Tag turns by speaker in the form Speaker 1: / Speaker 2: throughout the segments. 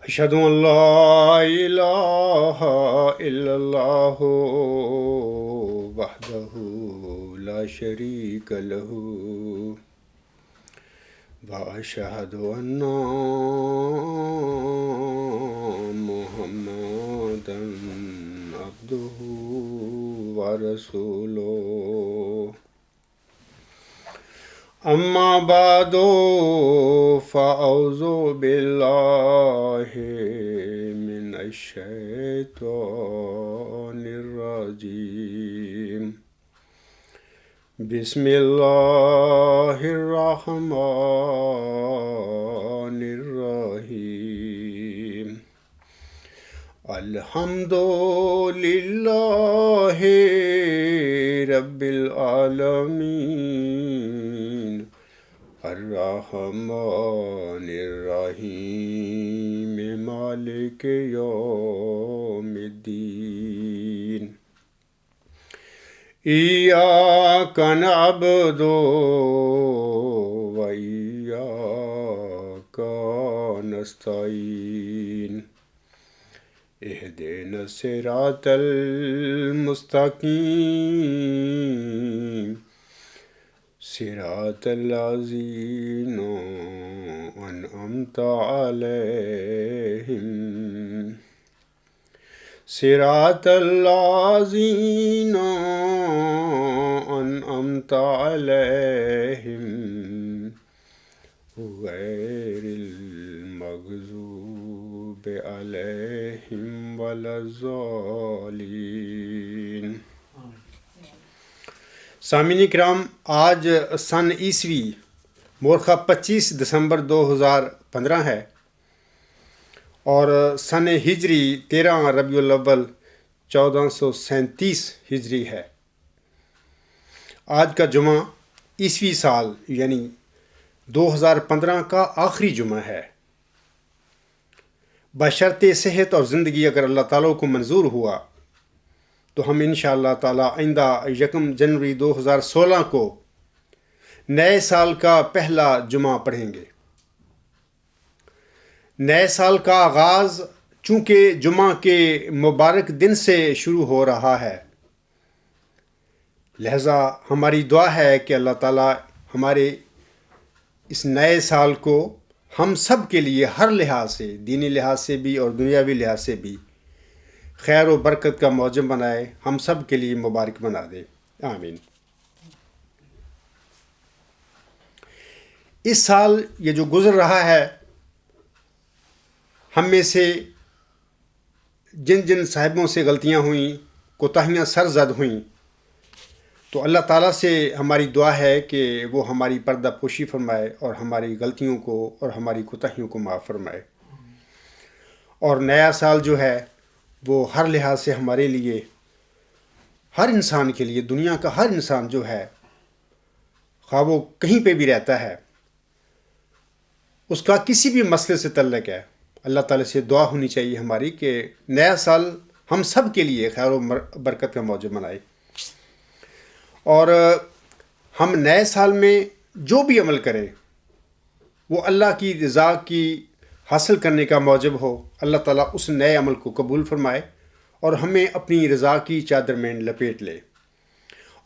Speaker 1: أشهد أن لا إله إلا الله وحده لا شريك له وأشهد أن محمدا عبده ورسوله أما بعد فأعوذ بالله من الشيطان الرجيم بسم الله الرحمن الرحيم الحمد لله رب العالمين الرحمن الرحيم مالك يوم الدين إياك نعبد وإياك نستعين اهدنا الصراط المستقيم صراط الذين أنعمت عليهم صراط الذين أنعمت عليهم غير المغضوب عليهم ولا الضالين۔ سامعین کرام، آج سن عیسوی مورخہ 25 دسمبر 2015 ہے اور سن ہجری 13 ربیع الاول 1437 ہجری ہے۔ آج کا جمعہ عیسوی سال یعنی 2015 کا آخری جمعہ ہے۔ بشرط صحت اور زندگی اگر اللہ تعالیٰ کو منظور ہوا تو ہم انشاءاللہ تعالیٰ آئندہ 1 جنوری 2016 کو نئے سال کا پہلا جمعہ پڑھیں گے۔ نئے سال کا آغاز چونکہ جمعہ کے مبارک دن سے شروع ہو رہا ہے، لہذا ہماری دعا ہے کہ اللہ تعالیٰ ہمارے اس نئے سال کو ہم سب کے لیے ہر لحاظ سے، دینی لحاظ سے بھی اور دنیاوی لحاظ سے بھی خیر و برکت کا موجب بنائے، ہم سب کے لیے مبارک بنا دے، آمین۔ اس سال یہ جو گزر رہا ہے، ہم میں سے جن جن صاحبوں سے غلطیاں ہوئیں، کوتاہیاں سرزد ہوئیں، تو اللہ تعالیٰ سے ہماری دعا ہے کہ وہ ہماری پردہ پوشی فرمائے اور ہماری غلطیوں کو اور ہماری کوتاہیوں کو معاف فرمائے، اور نیا سال جو ہے وہ ہر لحاظ سے ہمارے لیے، ہر انسان کے لیے، دنیا کا ہر انسان جو ہے، خواہ وہ کہیں پہ بھی رہتا ہے، اس کا کسی بھی مسئلے سے تعلق ہے، اللہ تعالیٰ سے دعا ہونی چاہیے ہماری کہ نیا سال ہم سب کے لیے خیر و برکت کا موجب بنائے، اور ہم نئے سال میں جو بھی عمل کریں وہ اللہ کی رضا کی حاصل کرنے کا موجب ہو۔ اللہ تعالیٰ اس نئے عمل کو قبول فرمائے اور ہمیں اپنی رضا کی چادر میں لپیٹ لے،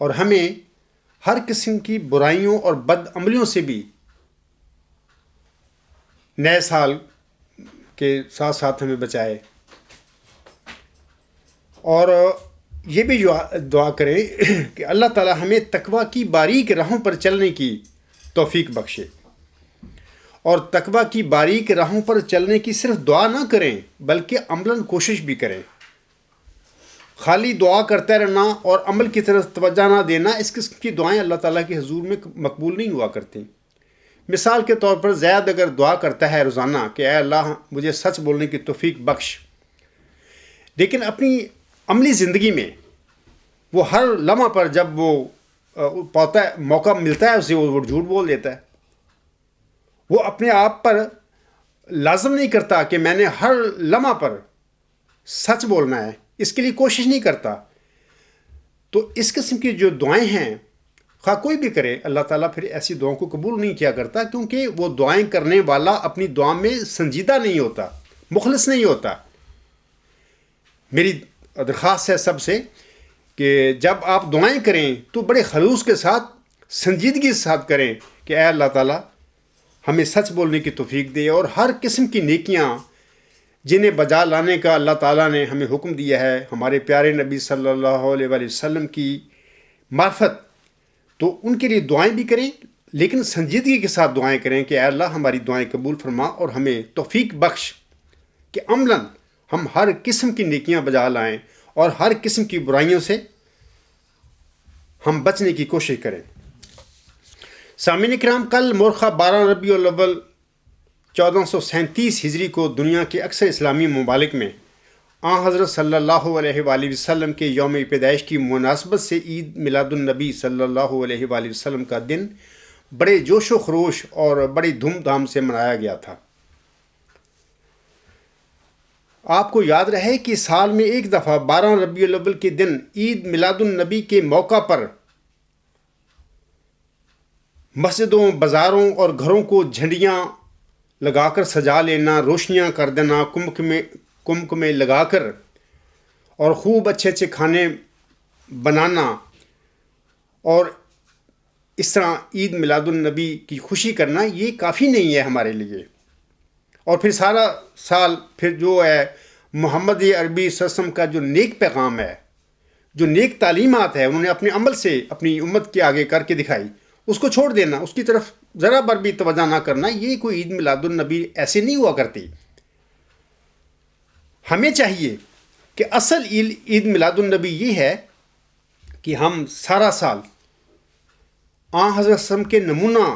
Speaker 1: اور ہمیں ہر قسم کی برائیوں اور بد عملیوں سے بھی نئے سال کے ساتھ ساتھ ہمیں بچائے، اور یہ بھی دعا کریں کہ اللہ تعالیٰ ہمیں تقویٰ کی باریک راہوں پر چلنے کی توفیق بخشے، اور تقویٰ کی باریک راہوں پر چلنے کی صرف دعا نہ کریں بلکہ عملاً کوشش بھی کریں۔ خالی دعا کرتے رہنا اور عمل کی طرف توجہ نہ دینا، اس قسم کی دعائیں اللہ تعالیٰ کے حضور میں مقبول نہیں ہوا کرتی۔ مثال کے طور پر زید اگر دعا کرتا ہے روزانہ کہ اے اللہ مجھے سچ بولنے کی توفیق بخش، لیکن اپنی عملی زندگی میں وہ ہر لمحہ پر جب وہ پاتا ہے، موقع ملتا ہے اسے، وہ جھوٹ بول دیتا ہے۔ وہ اپنے آپ پر لازم نہیں کرتا کہ میں نے ہر لمحہ پر سچ بولنا ہے، اس کے لیے کوشش نہیں کرتا۔ تو اس قسم کی جو دعائیں ہیں، خواہ کوئی بھی کرے، اللہ تعالیٰ پھر ایسی دعاؤں کو قبول نہیں کیا کرتا، کیونکہ وہ دعائیں کرنے والا اپنی دعا میں سنجیدہ نہیں ہوتا، مخلص نہیں ہوتا. میری درخواست ہے سب سے کہ جب آپ دعائیں کریں تو بڑے خلوص کے ساتھ، سنجیدگی کے ساتھ کریں کہ اے اللہ تعالیٰ ہمیں سچ بولنے کی توفیق دے، اور ہر قسم کی نیکیاں جنہیں بجا لانے کا اللہ تعالیٰ نے ہمیں حکم دیا ہے ہمارے پیارے نبی صلی اللہ علیہ وآلہ وسلم کی معرفت، تو ان کے لیے دعائیں بھی کریں، لیکن سنجیدگی کے ساتھ دعائیں کریں کہ اے اللہ ہماری دعائیں قبول فرما اور ہمیں توفیق بخش کہ عملاً ہم ہر قسم کی نیکیاں بجا لائیں اور ہر قسم کی برائیوں سے ہم بچنے کی کوشش کریں. سامعین کرام، کل مورخہ 12 ربیع الاول 1437 ہجری کو دنیا کے اکثر اسلامی ممالک میں حضرت صلی اللہ علیہ وآلہ وسلم کے یوم پیدائش کی مناسبت سے عید میلاد النبی صلی اللہ علیہ وآلہ وسلم کا دن بڑے جوش و خروش اور بڑی دھوم دھام سے منایا گیا تھا. آپ کو یاد رہے کہ سال میں ایک دفعہ 12 ربیع الاول کے دن عید میلاد النبی کے موقع پر مسجدوں، بازاروں اور گھروں کو جھنڈیاں لگا کر سجا لینا، روشنیاں کر دینا، کمکمے لگا کر اور خوب اچھے اچھے کھانے بنانا، اور اس طرح عید میلاد النبی کی خوشی کرنا یہ کافی نہیں ہے ہمارے لیے. اور پھر سارا سال پھر جو ہے محمد عربی صلی اللہ علیہ وسلم کا جو نیک پیغام ہے، جو نیک تعلیمات ہے، انہوں نے اپنے عمل سے اپنی امت کے آگے کر کے دکھائی، اس کو چھوڑ دینا، اس کی طرف ذرا بر بھی توجہ نہ کرنا، یہ کوئی عید میلاد النبی ایسے نہیں ہوا کرتی. ہمیں چاہیے کہ اصل عید میلاد النبی یہ ہے کہ ہم سارا سال حضرت وسلم کے نمونہ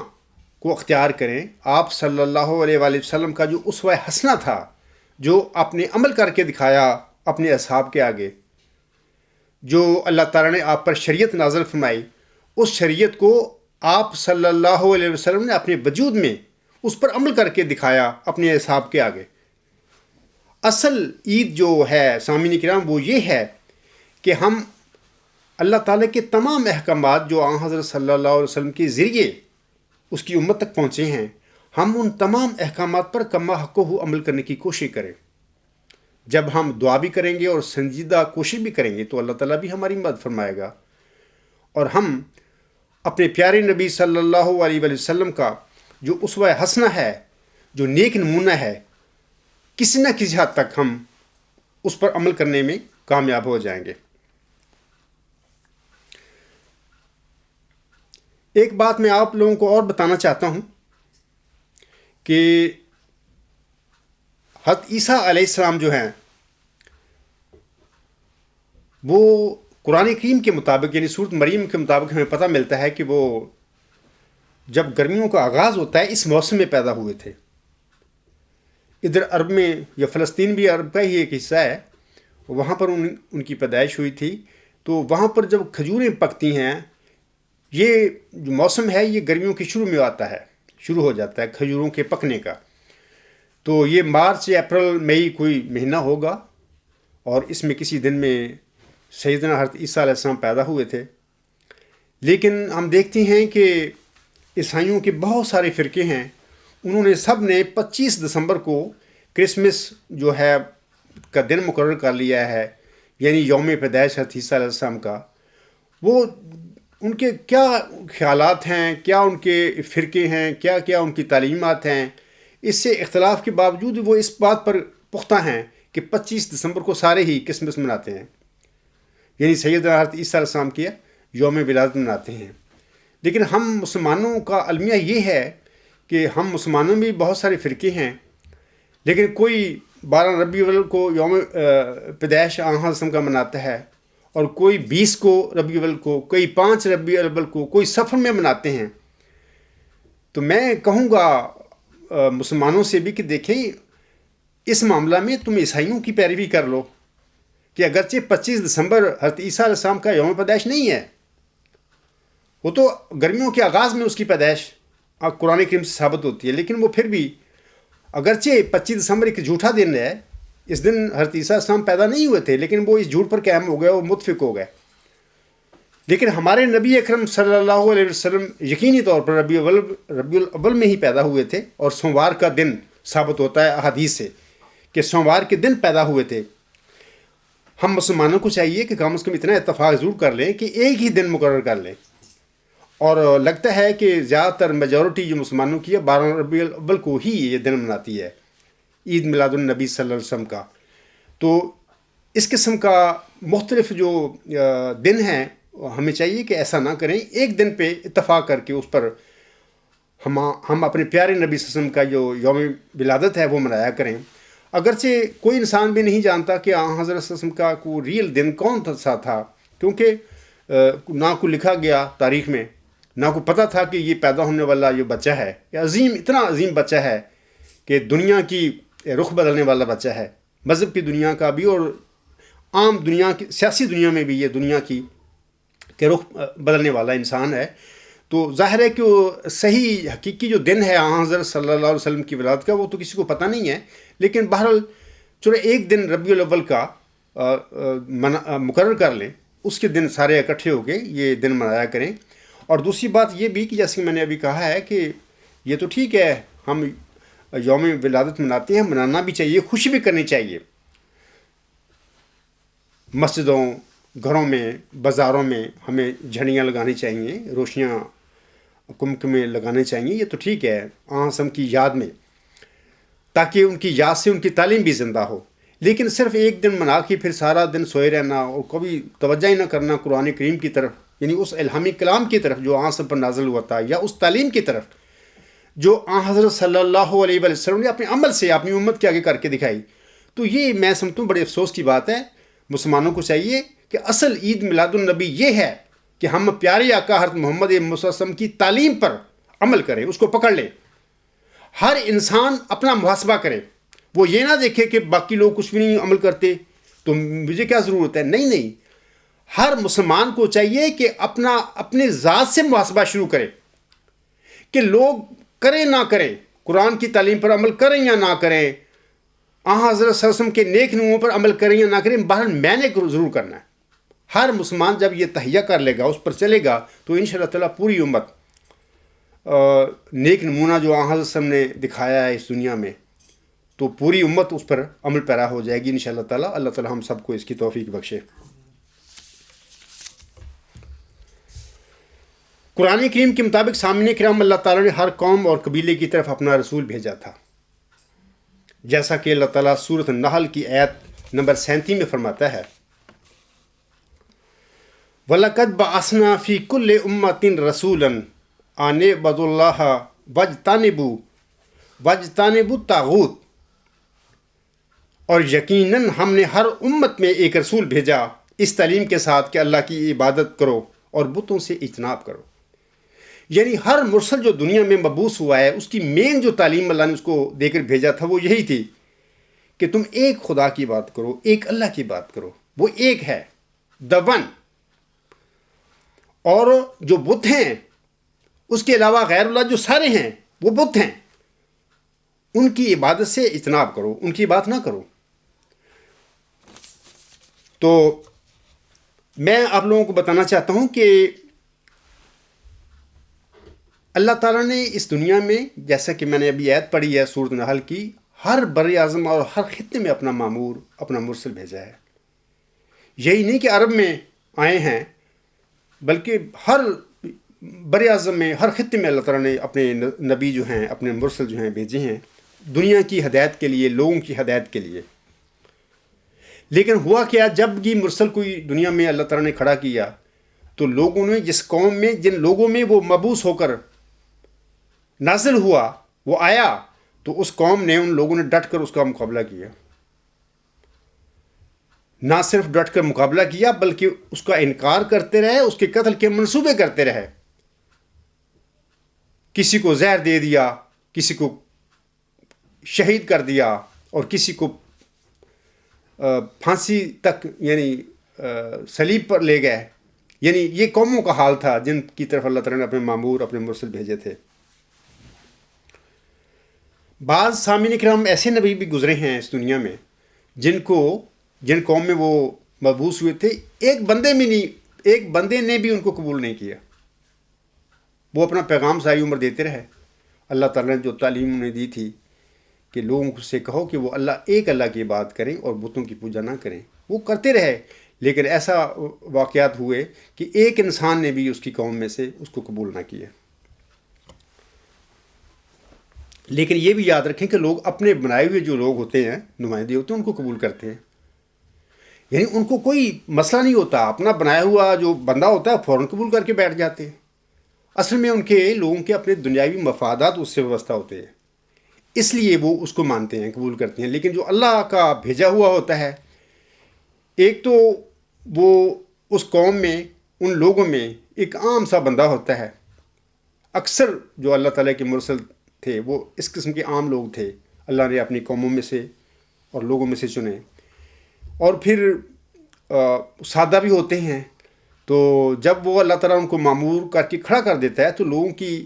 Speaker 1: کو اختیار کریں. آپ صلی اللہ علیہ وآلہ وسلم کا جو اسوہ حسنہ تھا، جو آپ نے عمل کر کے دکھایا اپنے اصحاب کے آگے، جو اللہ تعالیٰ نے آپ پر شریعت نازل فرمائی، اس شریعت کو آپ صلی اللہ علیہ وسلم نے اپنے وجود میں اس پر عمل کر کے دکھایا اپنے اصحاب کے آگے. اصل عید جو ہے سامعین کرام وہ یہ ہے کہ ہم اللہ تعالیٰ کے تمام احکامات جو حضرت صلی اللہ علیہ وسلم کے ذریعے اس کی امت تک پہنچے ہیں، ہم ان تمام احکامات پر کما حق ہو عمل کرنے کی کوشش کریں. جب ہم دعا بھی کریں گے اور سنجیدہ کوشش بھی کریں گے تو اللہ تعالیٰ بھی ہماری مدد فرمائے گا، اور ہم اپنے پیارے نبی صلی اللہ علیہ وآلہ وسلم کا جو اسوہ حسنہ ہے، جو نیک نمونہ ہے، کسی نہ کسی حد تک ہم اس پر عمل کرنے میں کامیاب ہو جائیں گے. ایک بات میں آپ لوگوں کو اور بتانا چاہتا ہوں کہ حضرت عیسیٰ علیہ السلام جو ہیں وہ قرآن کریم کے مطابق، یعنی سورۃ مریم کے مطابق ہمیں پتہ ملتا ہے کہ وہ جب گرمیوں کا آغاز ہوتا ہے اس موسم میں پیدا ہوئے تھے. ادھر عرب میں، یا فلسطین بھی عرب کا ہی ایک حصہ ہے، وہاں پر ان کی پیدائش ہوئی تھی. تو وہاں پر جب کھجوریں پکتی ہیں، یہ جو موسم ہے یہ گرمیوں کے شروع میں آتا ہے، شروع ہو جاتا ہے کھجوروں کے پکنے کا. تو یہ مارچ یا اپریل مئی کوئی مہینہ ہوگا، اور اس میں کسی دن میں سیدنا حضرت عیسیٰ علیہ السلام پیدا ہوئے تھے. لیکن ہم دیکھتے ہیں کہ عیسائیوں کے بہت سارے فرقے ہیں، انہوں نے سب نے 25 دسمبر کو کرسمس جو ہے کا دن مقرر کر لیا ہے، یعنی یوم پیدائش حضرت عیسیٰ علیہ السلام کا. وہ ان کے کیا خیالات ہیں، کیا ان کے فرقے ہیں، کیا کیا ان کی تعلیمات ہیں، اس سے اختلاف کے باوجود وہ اس بات پر پختہ ہیں کہ 25 دسمبر کو سارے ہی کرسمس مناتے ہیں، یعنی سیدنا حضرت عیسیٰ علیہ السلام کی یوم ولادت مناتے ہیں. لیکن ہم مسلمانوں کا المیہ یہ ہے کہ ہم مسلمانوں میں بہت سارے فرقے ہیں، لیکن کوئی 12 ربیع الاول کو یوم پیدائش حضرت وسلم کا مناتا ہے، اور کوئی 20 کو ربیع الاول کو، کوئی 5 ربیع الاول کو، کوئی سفر میں مناتے ہیں. تو میں کہوں گا مسلمانوں سے بھی کہ دیکھیں اس معاملہ میں تم عیسائیوں کی پیروی کر لو کہ اگرچہ 25 دسمبر حضرت عیسیٰ علیہ السلام کا یوم پیدائش نہیں ہے، وہ تو گرمیوں کے آغاز میں اس کی پیدائش قرآن کریم سے ثابت ہوتی ہے، لیکن وہ پھر بھی اگرچہ 25 دسمبر ایک جھوٹا دن ہے، اس دن حضرت عیسیٰ علیہ السلام پیدا نہیں ہوئے تھے، لیکن وہ اس جھوٹ پر قائم ہو گئے، وہ متفق ہو گئے. لیکن ہمارے نبی اکرم صلی اللہ علیہ وسلم یقینی طور پر ربیع الاول میں ہی پیدا ہوئے تھے، اور سوموار کا دن ثابت ہوتا ہے احادیث سے کہ سوموار کے دن پیدا ہوئے تھے. ہم مسلمانوں کو چاہیے کہ کم از کم اتنا اتفاق ضرور کر لیں کہ ایک ہی دن مقرر کر لیں. اور لگتا ہے کہ زیادہ تر میجورٹی جو مسلمانوں کی ہے 12 ربیع الاول کو ہی یہ دن مناتی ہے، عید میلاد النبی صلی اللہ علیہ وسلم کا. تو اس قسم کا مختلف جو دن ہیں ہمیں چاہیے کہ ایسا نہ کریں، ایک دن پہ اتفاق کر کے اس پر ہم اپنے پیارے نبی صلی اللہ علیہ وسلم کا جو یوم ولادت ہے وہ منایا کریں. اگرچہ کوئی انسان بھی نہیں جانتا کہ حضرت صلی اللہ علیہ وسلم کا کوئی ریئل دن کون سا تھا، کیونکہ نہ کوئی لکھا گیا تاریخ میں، نہ کو پتہ تھا کہ یہ پیدا ہونے والا جو بچہ ہے یہ اتنا عظیم بچہ ہے کہ دنیا کی رخ بدلنے والا بچہ ہے، مذہب کی دنیا کا بھی اور عام دنیا کی سیاسی دنیا میں بھی یہ دنیا کی کہ رخ بدلنے والا انسان ہے. تو ظاہر ہے کہ وہ صحیح حقیقی جو دن ہے حضرت صلی اللہ علیہ وسلم کی ولادت کا وہ تو کسی کو پتہ نہیں ہے، لیکن بہرحال چلو ایک دن ربیع الاول کا مقرر کر لیں، اس کے دن سارے اکٹھے ہو کے یہ دن منایا کریں. اور دوسری بات یہ بھی کہ جیسے کہ میں نے ابھی کہا ہے کہ یہ تو ٹھیک ہے ہم یوم ولادت مناتے ہیں، منانا بھی چاہیے، خوشی بھی کرنی چاہیے. مسجدوں، گھروں میں، بازاروں میں ہمیں جھنڈیاں لگانی چاہیے، روشنیاں کمکمے لگانے چاہیے، یہ تو ٹھیک ہے آسم کی یاد میں، تاکہ ان کی یاد سے ان کی تعلیم بھی زندہ ہو. لیکن صرف ایک دن منا کے پھر سارا دن سوئے رہنا اور کبھی توجہ ہی نہ کرنا قرآن کریم کی طرف، یعنی اس الہامی کلام کی طرف جو آسم پر نازل ہوا تھا، یا اس تعلیم کی طرف جو حضرت صلی اللہ علیہ وسلم نے اپنے عمل سے اپنی امت کے آگے کر کے دکھائی. تو یہ میں سمجھتا ہوں بڑے افسوس کی بات ہے. مسلمانوں کو چاہیے کہ اصل عید میلاد النبی یہ ہے کہ ہم پیارے آقا حضرت محمد صلی اللہ علیہ وسلم کی تعلیم پر عمل کریں، اس کو پکڑ لیں. ہر انسان اپنا محاسبہ کرے، وہ یہ نہ دیکھے کہ باقی لوگ کچھ بھی نہیں عمل کرتے تو مجھے کیا ضرورت ہے. نہیں، ہر مسلمان کو چاہیے کہ اپنے ذات سے محاسبہ شروع کرے کہ لوگ کریں نہ کریں، قرآن کی تعلیم پر عمل کریں یا نہ کریں، حضرت صلی اللہ علیہ وسلم کے نیک نمونوں پر عمل کریں یا نہ کریں، بہرحال میں نے ضرور کرنا ہے. ہر مسلمان جب یہ تہیہ کر لے گا، اس پر چلے گا، تو انشاءاللہ تعالیٰ پوری امت نیک نمونہ جو حضرت صلی اللہ علیہ وسلم نے دکھایا ہے اس دنیا میں، تو پوری امت اس پر عمل پیرا ہو جائے گی انشاءاللہ تعالیٰ. اللہ تعالیٰ ہم سب کو اس کی توفیق بخشے. قرآن کریم کے مطابق سامعین کرام اللہ تعالیٰ نے ہر قوم اور قبیلے کی طرف اپنا رسول بھیجا تھا، جیسا کہ اللہ تعالیٰ سورۃ النحل کی آیت نمبر 37 میں فرماتا ہے، وَلَقَدْ بَعَثْنَا فِي كُلِّ أُمَّةٍ رَسُولًا أَنِ اعْبُدُوا اللَّهَ وَاجْتَنِبُوا الطَّاغُوتَ. اور یقیناً ہم نے ہر امت میں ایک رسول بھیجا اس تعلیم کے ساتھ کہ اللہ کی عبادت کرو اور بتوں سے اجتناب کرو. یعنی ہر مرسل جو دنیا میں مبعوث ہوا ہے اس کی مین جو تعلیم اللہ نے اس کو دے کر بھیجا تھا وہ یہی تھی کہ تم ایک خدا کی بات کرو، ایک اللہ کی بات کرو، وہ ایک ہے the one. اور جو بت ہیں اس کے علاوہ غیر اللہ جو سارے ہیں وہ بت ہیں، ان کی عبادت سے اجتناب کرو، ان کی بات نہ کرو. تو میں آپ لوگوں کو بتانا چاہتا ہوں کہ اللہ تعالیٰ نے اس دنیا میں، جیسا کہ میں نے ابھی آیت پڑھی ہے سورۃ النحل کی، ہر بر اعظم اور ہر خطے میں اپنا مامور، اپنا مرسل بھیجا ہے. یہی نہیں کہ عرب میں آئے ہیں، بلکہ ہر بر اعظم میں، ہر خطے میں اللہ تعالیٰ نے اپنے نبی جو ہیں، اپنے مرسل جو ہیں بھیجے ہیں دنیا کی ہدایت کے لیے، لوگوں کی ہدایت کے لیے. لیکن ہوا کیا، جب یہ مرسل کوئی دنیا میں اللہ تعالیٰ نے کھڑا کیا تو لوگوں نے جس قوم میں، جن لوگوں میں وہ مبعوث ہو کر نازل ہوا، وہ آیا، تو اس قوم نے، ان لوگوں نے ڈٹ کر اس کا مقابلہ کیا. نہ صرف ڈٹ کر مقابلہ کیا بلکہ اس کا انکار کرتے رہے، اس کے قتل کے منصوبے کرتے رہے. کسی کو زہر دے دیا، کسی کو شہید کر دیا، اور کسی کو پھانسی تک، یعنی صلیب پر لے گئے. یعنی یہ قوموں کا حال تھا جن کی طرف اللہ تعالیٰ نے اپنے مامور، اپنے مرسل بھیجے تھے. بعض سامعین کرام ایسے نبی بھی گزرے ہیں اس دنیا میں جن قوم میں وہ مبعوث ہوئے تھے، ایک بندے نے بھی ان کو قبول نہیں کیا. وہ اپنا پیغام ساری عمر دیتے رہے. اللہ تعالیٰ نے جو تعلیم انہیں دی تھی کہ لوگوں سے کہو کہ وہ ایک اللہ کی عبادت کریں اور بتوں کی پوجا نہ کریں. وہ کرتے رہے، لیکن ایسا واقعات ہوئے کہ ایک انسان نے بھی اس کی قوم میں سے اس کو قبول نہ کیا. لیکن یہ بھی یاد رکھیں کہ لوگ اپنے بنائے ہوئے جو لوگ ہوتے ہیں، نمائندے ہوتے ہیں، ان کو قبول کرتے ہیں. یعنی ان کو کوئی مسئلہ نہیں ہوتا، اپنا بنایا ہوا جو بندہ ہوتا ہے فوراً قبول کر کے بیٹھ جاتے ہیں. اصل میں ان کے لوگوں کے اپنے دنیاوی مفادات اس سے وابستہ ہوتے ہیں، اس لیے وہ اس کو مانتے ہیں، قبول کرتے ہیں. لیکن جو اللہ کا بھیجا ہوا ہوتا ہے، ایک تو وہ اس قوم میں، ان لوگوں میں ایک عام سا بندہ ہوتا ہے. اکثر جو اللہ تعالیٰ کے مرسل تھے وہ اس قسم کے عام لوگ تھے، اللہ نے اپنی قوموں میں سے اور لوگوں میں سے چنے. اور پھر سادہ بھی ہوتے ہیں. تو جب وہ اللہ تعالیٰ ان کو معمور کر کے کھڑا کر دیتا ہے تو لوگوں کی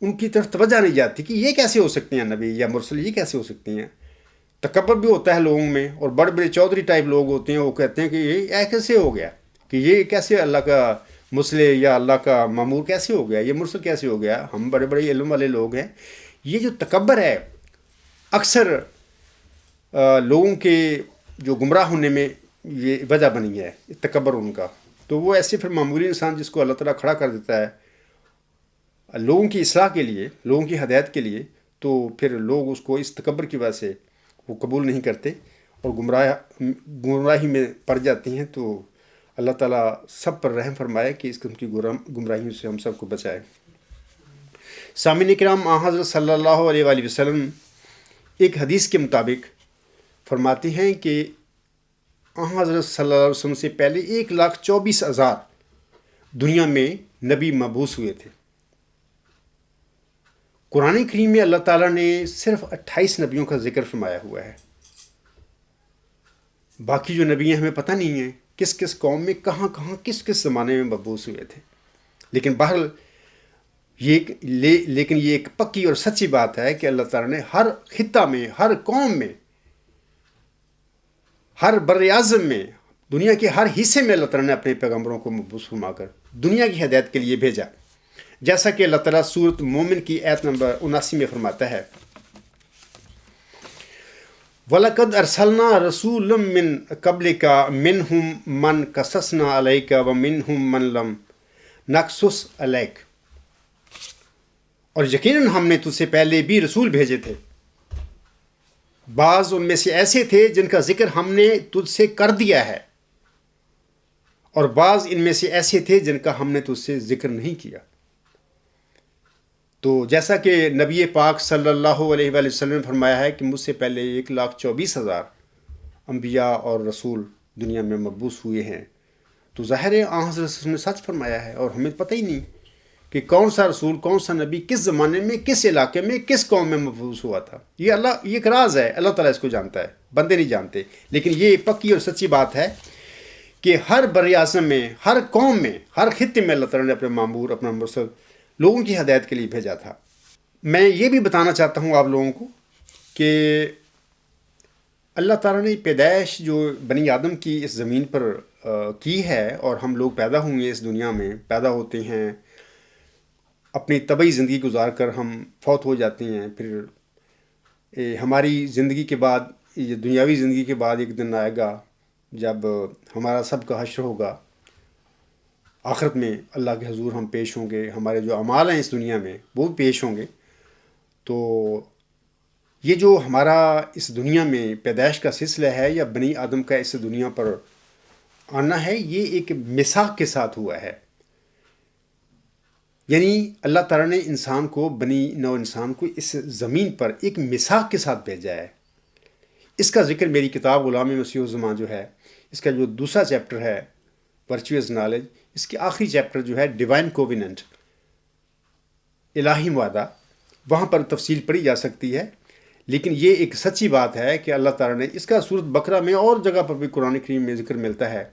Speaker 1: ان کی طرف توجہ نہیں جاتی کہ یہ کیسے ہو سکتے ہیں نبی یا مرسل، یہ کیسے ہو سکتے ہیں. تکبر بھی ہوتا ہے لوگوں میں، اور بڑے بڑے چودھری ٹائپ لوگ ہوتے ہیں، وہ کہتے ہیں کہ یہ کیسے ہو گیا، کہ یہ کیسے اللہ کا مسلح یا اللہ کا معمور کیسے ہو گیا، یہ مرسل کیسے ہو گیا، ہم بڑے بڑے علم والے لوگ ہیں. یہ جو تکبر ہے اکثر لوگوں کے جو گمراہ ہونے میں یہ وجہ بنی ہے، تکبر ان کا. تو وہ ایسے پھر معمولی انسان جس کو اللہ تعالیٰ کھڑا کر دیتا ہے لوگوں کی اصلاح کے لیے، لوگوں کی ہدایت کے لیے، تو پھر لوگ اس کو اس تکبر کی وجہ سے وہ قبول نہیں کرتے اور گمراہی میں پڑ جاتی ہیں. تو اللہ تعالیٰ سب پر رحم فرمائے کہ اس قسم کی گمراہیوں سے ہم سب کو بچائے. سامعین کرام، حضرت صلی اللہ علیہ وآلہ وسلم ایک حدیث کے مطابق فرماتے ہیں کہ حضرت صلی اللہ علیہ وسلم سے پہلے 1,24,000 دنیا میں نبی مبعوث ہوئے تھے. قرآن کریم میں اللہ تعالیٰ نے صرف 28 نبیوں کا ذکر فرمایا ہوا ہے. باقی جو نبی ہیں ہمیں پتہ نہیں ہے کس کس قوم میں، کہاں کہاں، کس کس زمانے میں مبعوث ہوئے تھے. لیکن بہرحال لیکن یہ ایک پکی اور سچی بات ہے کہ اللہ تعالیٰ نے ہر خطہ میں، ہر قوم میں، ہر بر اعظم میں، دنیا کے ہر حصے میں اللہ تعالیٰ نے اپنے پیغمبروں کو مبعوث فرما کر دنیا کی ہدایت کے لیے بھیجا. جیسا کہ اللہ تعالیٰ سورۃ مومن کی آیت نمبر 79 میں فرماتا ہے، وَلَقَدْ أَرْسَلْنَا رَسُولًا مِّن قَبْلِكَ مِنْهُمْ مَنْ قَصَصْنَا عَلَيْكَ وَمِنْهُمْ مَنْ لَمْ نَقْصُصْ عَلَيْكَ. اور یقیناً ہم نے تجھ سے پہلے بھی رسول بھیجے تھے، بعض ان میں سے ایسے تھے جن کا ذکر ہم نے تجھ سے کر دیا ہے، اور بعض ان میں سے ایسے تھے جن کا ہم نے تجھ سے ذکر نہیں کیا. تو جیسا کہ نبی پاک صلی اللہ علیہ وآلہ وسلم نے فرمایا ہے کہ مجھ سے پہلے 1,24,000 انبیاء اور رسول دنیا میں مبعوث ہوئے ہیں. تو ظاہر ہے حضرت نے سچ فرمایا ہے، اور ہمیں پتہ ہی نہیں کہ کون سا رسول، کون سا نبی کس زمانے میں، کس علاقے میں، کس قوم میں مبعوث ہوا تھا. یہ ایک راز ہے، اللہ تعالیٰ اس کو جانتا ہے، بندے نہیں جانتے. لیکن یہ پکی اور سچی بات ہے کہ ہر بر اعظم میں، ہر قوم میں، ہر خطے میں اللہ تعالیٰ نے اپنے معمور، اپنا مرسل لوگوں کی ہدایت کے لیے بھیجا تھا. میں یہ بھی بتانا چاہتا ہوں آپ لوگوں کو کہ اللہ تعالیٰ نے پیدائش جو بنی آدم کی اس زمین پر کی ہے، اور ہم لوگ پیدا ہوئے اس دنیا میں، پیدا ہوتے ہیں، اپنی طبعی زندگی گزار کر ہم فوت ہو جاتے ہیں. پھر ہماری زندگی کے بعد، یہ دنیاوی زندگی کے بعد ایک دن آئے گا جب ہمارا سب کا حشر ہوگا. آخرت میں اللہ کے حضور ہم پیش ہوں گے، ہمارے جو اعمال ہیں اس دنیا میں وہ بھی پیش ہوں گے. تو یہ جو ہمارا اس دنیا میں پیدائش کا سلسلہ ہے، یا بنی آدم کا اس دنیا پر آنا ہے، یہ ایک میثاق کے ساتھ ہوا ہے. یعنی اللہ تعالیٰ نے انسان کو، بنی نو انسان کو اس زمین پر ایک میثاق کے ساتھ بھیجا ہے. اس کا ذکر میری کتاب غلام مسیح الزمان جو ہے، اس کا جو دوسرا چیپٹر ہے ورچوئس نالج، اس کے آخری چیپٹر جو ہے ڈیوائن کووننٹ، الہی معاہدہ، وہاں پر تفصیل پڑھی جا سکتی ہے. لیکن یہ ایک سچی بات ہے کہ اللہ تعالیٰ نے، اس کا سورۃ بقرہ میں اور جگہ پر بھی قرآن کریم میں ذکر ملتا ہے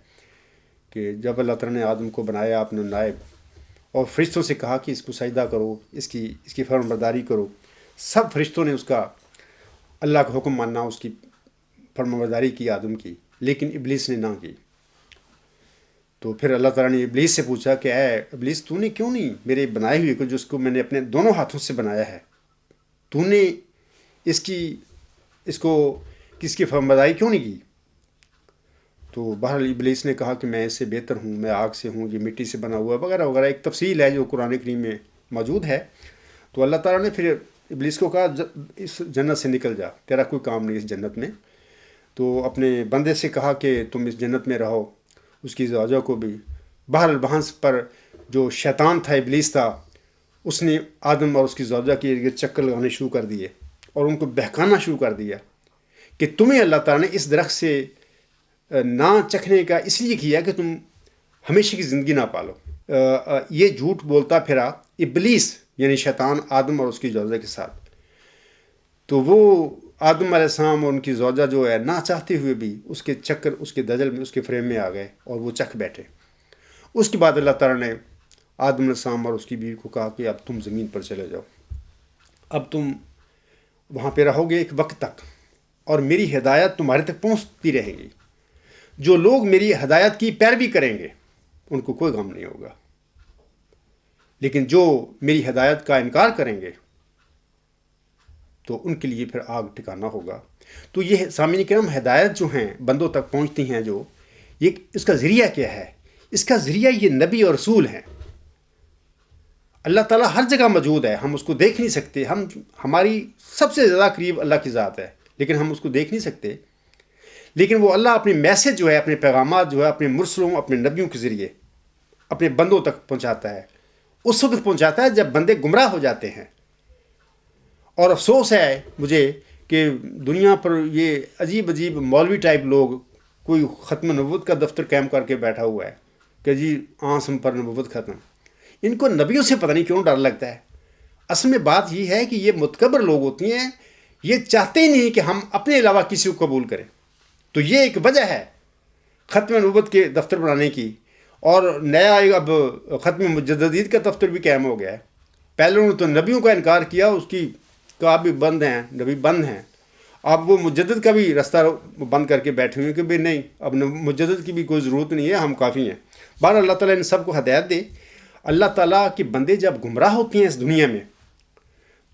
Speaker 1: کہ جب اللہ تعالیٰ نے آدم کو بنایا اپنے نائب، اور فرشتوں سے کہا کہ اس کو سجدہ کرو، اس کی فرمان برداری کرو. سب فرشتوں نے اس کا، اللہ کا حکم ماننا، اس کی فرمان برداری کی آدم کی، لیکن ابلیس نے نہ کی. تو پھر اللہ تعالیٰ نے ابلیس سے پوچھا کہ اے ابلیس، تو نے کیوں نہیں میرے بنائے ہوئے کو، جس کو میں نے اپنے دونوں ہاتھوں سے بنایا ہے، تو نے اس کو کس کی فرمانبرداری کیوں نہیں کی؟ تو بہرحال ابلیس نے کہا کہ میں اس سے بہتر ہوں، میں آگ سے ہوں، یہ مٹی سے بنا ہوا ہے، وغیرہ وغیرہ، ایک تفصیل ہے جو قرآن کریم میں موجود ہے۔ تو اللہ تعالیٰ نے پھر ابلیس کو کہا اس جنت سے نکل جا، تیرا کوئی کام نہیں اس جنت میں۔ تو اپنے بندے سے کہا کہ تم اس جنت میں رہو، اس کی زوجہ کو بھی۔ بہرحال وہاں پر جو شیطان تھا، ابلیس تھا، اس نے آدم اور اس کی زوجہ کے ارد گرد چکر لگانے شروع کر دیے اور ان کو بہکانا شروع کر دیا کہ تمہیں اللہ تعالیٰ نے اس درخت سے نہ چکھنے کا اس لیے کیا کہ تم ہمیشہ کی زندگی نہ پالو۔ یہ جھوٹ بولتا پھرا ابلیس، یعنی شیطان، آدم اور اس کی زوجہ کے ساتھ۔ تو وہ آدم علیہ السلام اور ان کی زوجہ جو ہے، نہ چاہتے ہوئے بھی اس کے چکر، اس کے دجل میں، اس کے فریم میں آ گئے اور وہ چکھ بیٹھے۔ اس کے بعد اللہ تعالیٰ نے آدم علیہ السلام اور اس کی بیوی کو کہا کہ اب تم زمین پر چلے جاؤ، اب تم وہاں پہ رہو گے ایک وقت تک، اور میری ہدایت تمہارے تک پہنچتی رہے گی۔ جو لوگ میری ہدایت کی پیروی کریں گے ان کو کوئی غم نہیں ہوگا، لیکن جو میری ہدایت کا انکار کریں گے تو ان کے لیے پھر آگ ٹھکانا ہوگا۔ تو یہ سامعین کرام، ہدایت جو ہیں بندوں تک پہنچتی ہیں، جو یہ اس کا ذریعہ کیا ہے؟ اس کا ذریعہ یہ نبی اور رسول ہیں۔ اللہ تعالیٰ ہر جگہ موجود ہے، ہم اس کو دیکھ نہیں سکتے، ہماری سب سے زیادہ قریب اللہ کی ذات ہے، لیکن ہم اس کو دیکھ نہیں سکتے۔ لیکن وہ اللہ اپنے میسج جو ہے، اپنے پیغامات جو ہے، اپنے مرسلوں، اپنے نبیوں کے ذریعے اپنے بندوں تک پہنچاتا ہے۔ اس وقت پہنچاتا ہے جب بندے گمراہ ہو جاتے ہیں۔ اور افسوس ہے مجھے کہ دنیا پر یہ عجیب عجیب مولوی ٹائپ لوگ، کوئی ختم نبوت کا دفتر قائم کر کے بیٹھا ہوا ہے کہ جی آنسم پر نبوت ختم۔ ان کو نبیوں سے پتہ نہیں کیوں ڈر لگتا ہے۔ اصل میں بات یہ ہے کہ یہ متکبر لوگ ہوتی ہیں، یہ چاہتے ہی نہیں کہ ہم اپنے علاوہ کسی کو قبول کریں۔ تو یہ ایک وجہ ہے ختم نبوت کے دفتر بنانے کی، اور نیا اب ختم مجددین کا دفتر بھی قائم ہو گیا ہے۔ پہلے انہوں نے تو نبیوں کا انکار کیا، اس کی کہا بھی بند ہیں، نبی بند ہیں۔ اب وہ مجدد کا بھی رستہ بند کر کے بیٹھے ہوئے کہ بھئی نہیں، اب مجدد کی بھی کوئی ضرورت نہیں ہے، ہم کافی ہیں۔ بہرحال اللہ تعالیٰ ان سب کو ہدایت دے۔ اللہ تعالیٰ کے بندے جب گمراہ ہوتے ہیں اس دنیا میں،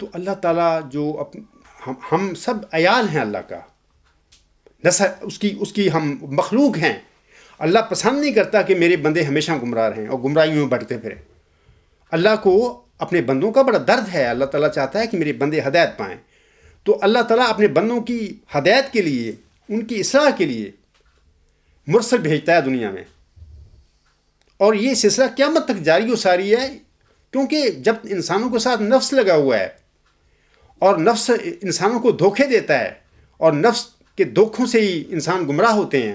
Speaker 1: تو اللہ تعالیٰ جو ہم سب عیال ہیں اللہ کا، اس کی ہم مخلوق ہیں۔ اللہ پسند نہیں کرتا کہ میرے بندے ہمیشہ گمراہ رہیں اور گمراہیوں میں بڑھتے پھریں۔ اللہ کو اپنے بندوں کا بڑا درد ہے، اللہ تعالیٰ چاہتا ہے کہ میرے بندے ہدایت پائیں۔ تو اللہ تعالیٰ اپنے بندوں کی ہدایت کے لیے، ان کی اصلاح کے لیے مرسل بھیجتا ہے دنیا میں، اور یہ سلسلہ قیامت تک جاری و ساری ہے، کیونکہ جب انسانوں کے ساتھ نفس لگا ہوا ہے اور نفس انسانوں کو دھوکے دیتا ہے، اور نفس کے دھوکوں سے ہی انسان گمراہ ہوتے ہیں۔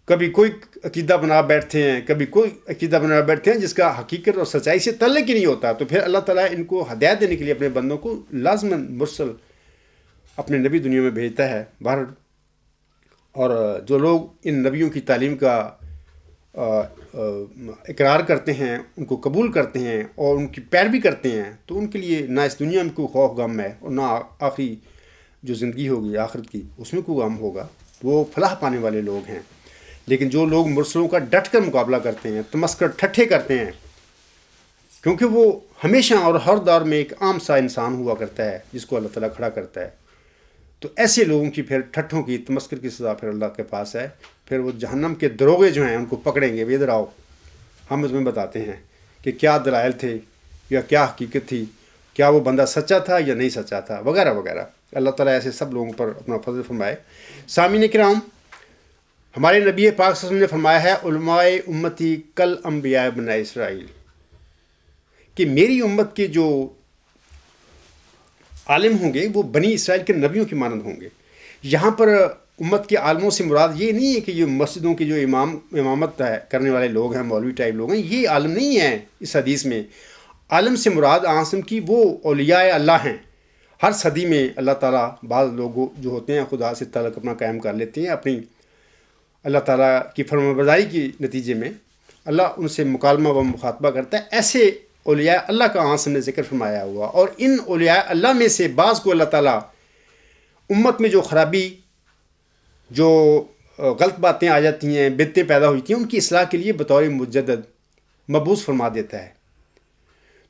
Speaker 1: کبھی کوئی عقیدہ بنا بیٹھتے ہیں، کبھی کوئی عقیدہ بنا بیٹھتے ہیں جس کا حقیقت اور سچائی سے تعلق ہی نہیں ہوتا۔ تو پھر اللہ تعالیٰ ان کو ہدایت دینے کے لیے اپنے بندوں کو لازماً مرسل اپنے نبی دنیا میں بھیجتا ہے باہر۔ اور جو لوگ ان نبیوں کی تعلیم کا اقرار کرتے ہیں، ان کو قبول کرتے ہیں اور ان کی پیروی کرتے ہیں، تو ان کے لیے نہ اس دنیا میں کوئی خوف غم ہے، اور نہ آخری جو زندگی ہوگی آخرت کی، اس میں کوئی غم ہوگا۔ وہ فلاح پانے والے لوگ ہیں۔ لیکن جو لوگ مرسلوں کا ڈٹ کر مقابلہ کرتے ہیں، تمسکر ٹھٹھے کرتے ہیں، کیونکہ وہ ہمیشہ اور ہر دور میں ایک عام سا انسان ہوا کرتا ہے جس کو اللہ تعالیٰ کھڑا کرتا ہے، تو ایسے لوگوں کی پھر ٹھٹھوں کی، تمسکر کی سزا پھر اللہ کے پاس ہے۔ پھر وہ جہنم کے دروغے جو ہیں ان کو پکڑیں گے، ادھر آؤ، ہم اس میں بتاتے ہیں کہ کیا دلائل تھے یا کیا حقیقت تھی، کیا وہ بندہ سچا تھا یا نہیں سچا تھا، وغیرہ وغیرہ۔ اللہ تعالیٰ ایسے سب لوگوں پر اپنا فضل فرمائے۔ سامعین کرام، ہمارے نبی پاک صلی اللہ علیہ وسلم نے فرمایا ہے، علماء امتی کل انبیاء بنی اسرائیل، کہ میری امت کے جو عالم ہوں گے وہ بنی اسرائیل کے نبیوں کی مانند ہوں گے۔ یہاں پر امت کے عالموں سے مراد یہ نہیں ہے کہ یہ مسجدوں کی جو امامت کرنے والے لوگ ہیں، مولوی ٹائپ لوگ ہیں، یہ عالم نہیں ہیں۔ اس حدیث میں عالم سے مراد عاصم کی وہ اولیاء اللہ ہیں۔ ہر صدی میں اللہ تعالیٰ بعض لوگ جو ہوتے ہیں خدا سے تعلق اپنا قائم کر لیتے ہیں، اپنی اللہ تعالیٰ کی فرمانبرداری کے نتیجے میں اللہ ان سے مکالمہ و مخاطبہ کرتا ہے۔ ایسے اولیاء اللہ کا عاصم نے ذکر فرمایا ہوا، اور ان اولیاء اللہ میں سے بعض کو اللہ تعالیٰ امت میں جو خرابی، جو غلط باتیں آ جاتی ہیں، بدعتیں پیدا ہوتی ہیں، ان کی اصلاح کے لیے بطور مجدد مبعوث فرما دیتا ہے۔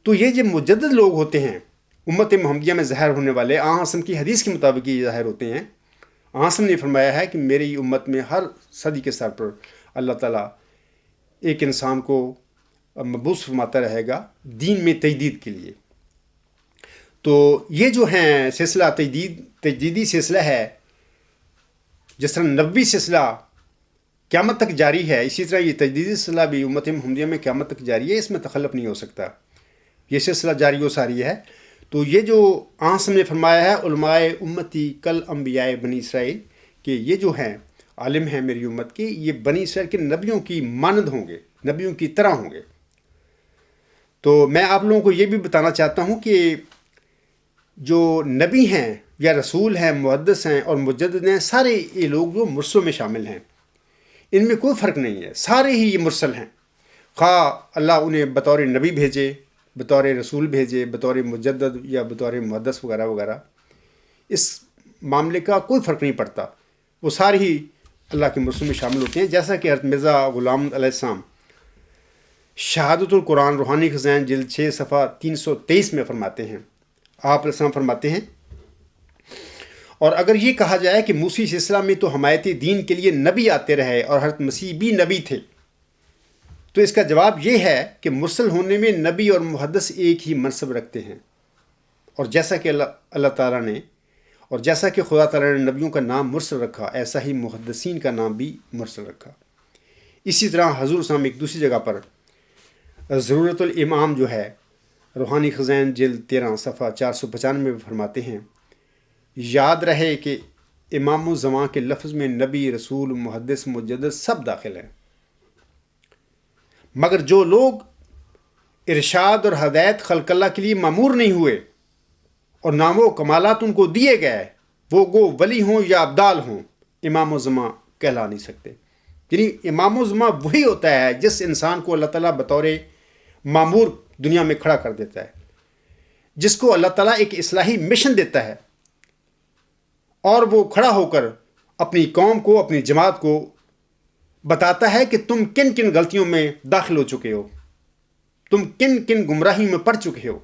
Speaker 1: تو یہ جو مجدد لوگ ہوتے ہیں امت محمدیہ میں ظاہر ہونے والے آن حسن کی حدیث کے مطابق یہ ظاہر ہوتے ہیں۔ آن حسن نے فرمایا ہے کہ میری امت میں ہر صدی کے سر پر اللہ تعالیٰ ایک انسان کو مبعوث فرماتا رہے گا دین میں تجدید کے لیے۔ تو یہ جو ہیں سلسلہ تجدیدی سلسلہ ہے، جس طرح نبوی سلسلہ قیامت تک جاری ہے، اسی طرح یہ تجدیدی سلسلہ بھی امت محمدیہ میں قیامت تک جاری ہے، اس میں تخلف نہیں ہو سکتا، یہ سلسلہ جاری و ساری ہے۔ تو یہ جو آنسم نے فرمایا ہے علماء امتی کل انبیاء بنی اسرائیل، کہ یہ جو ہیں عالم ہیں میری امت کے، یہ بنی اسرائیل کے نبیوں کی مانند ہوں گے، نبیوں کی طرح ہوں گے۔ تو میں آپ لوگوں کو یہ بھی بتانا چاہتا ہوں کہ جو نبی ہیں یا رسول ہیں، محدث ہیں اور مجدد ہیں، سارے یہ لوگ جو مرسلوں میں شامل ہیں، ان میں کوئی فرق نہیں ہے، سارے ہی یہ مرسل ہیں، خواہ اللہ انہیں بطور نبی بھیجے، بطور رسول بھیجے، بطور مجدد یا بطور محدث وغیرہ وغیرہ، اس معاملے کا کوئی فرق نہیں پڑتا، وہ سارے ہی اللہ کے مرسل میں شامل ہوتے ہیں۔ جیسا کہ حضرت مرزا غلام علیہ السلام شہادت القرآن روحانی خزائن جلد 6 صفحہ 323 میں فرماتے ہیں، آپ علیہ السلام فرماتے ہیں، اور اگر یہ کہا جائے کہ موسی سلسلہ میں تو حمایت دین کے لیے نبی آتے رہے اور حضرت مسیح بھی نبی تھے، تو اس کا جواب یہ ہے کہ مرسل ہونے میں نبی اور محدث ایک ہی منصب رکھتے ہیں، اور جیسا کہ اللہ تعالیٰ نے اور جیسا کہ خدا تعالیٰ نے نبیوں کا نام مرسل رکھا، ایسا ہی محدثین کا نام بھی مرسل رکھا۔ اسی طرح حضور صلی اللہ علیہ وسلم ایک دوسری جگہ پر ضرورت الامام جو ہے روحانی خزائن جلد 13 صفحہ 495 میں فرماتے ہیں، یاد رہے کہ امام الزمان کے لفظ میں نبی، رسول، محدث، مجدد سب داخل ہیں، مگر جو لوگ ارشاد اور ہدایت خلق اللہ کے لیے مامور نہیں ہوئے اور نام و کمالات ان کو دیے گئے، وہ گو ولی ہوں یا ابدال ہوں، امام الزمان کہلا نہیں سکتے۔ یعنی امام الزمان وہی ہوتا ہے جس انسان کو اللہ تعالیٰ بطور مامور دنیا میں کھڑا کر دیتا ہے، جس کو اللہ تعالیٰ ایک اصلاحی مشن دیتا ہے، اور وہ کھڑا ہو کر اپنی قوم کو، اپنی جماعت کو بتاتا ہے کہ تم کن کن غلطیوں میں داخل ہو چکے ہو، تم کن کن گمراہی میں پڑ چکے ہو،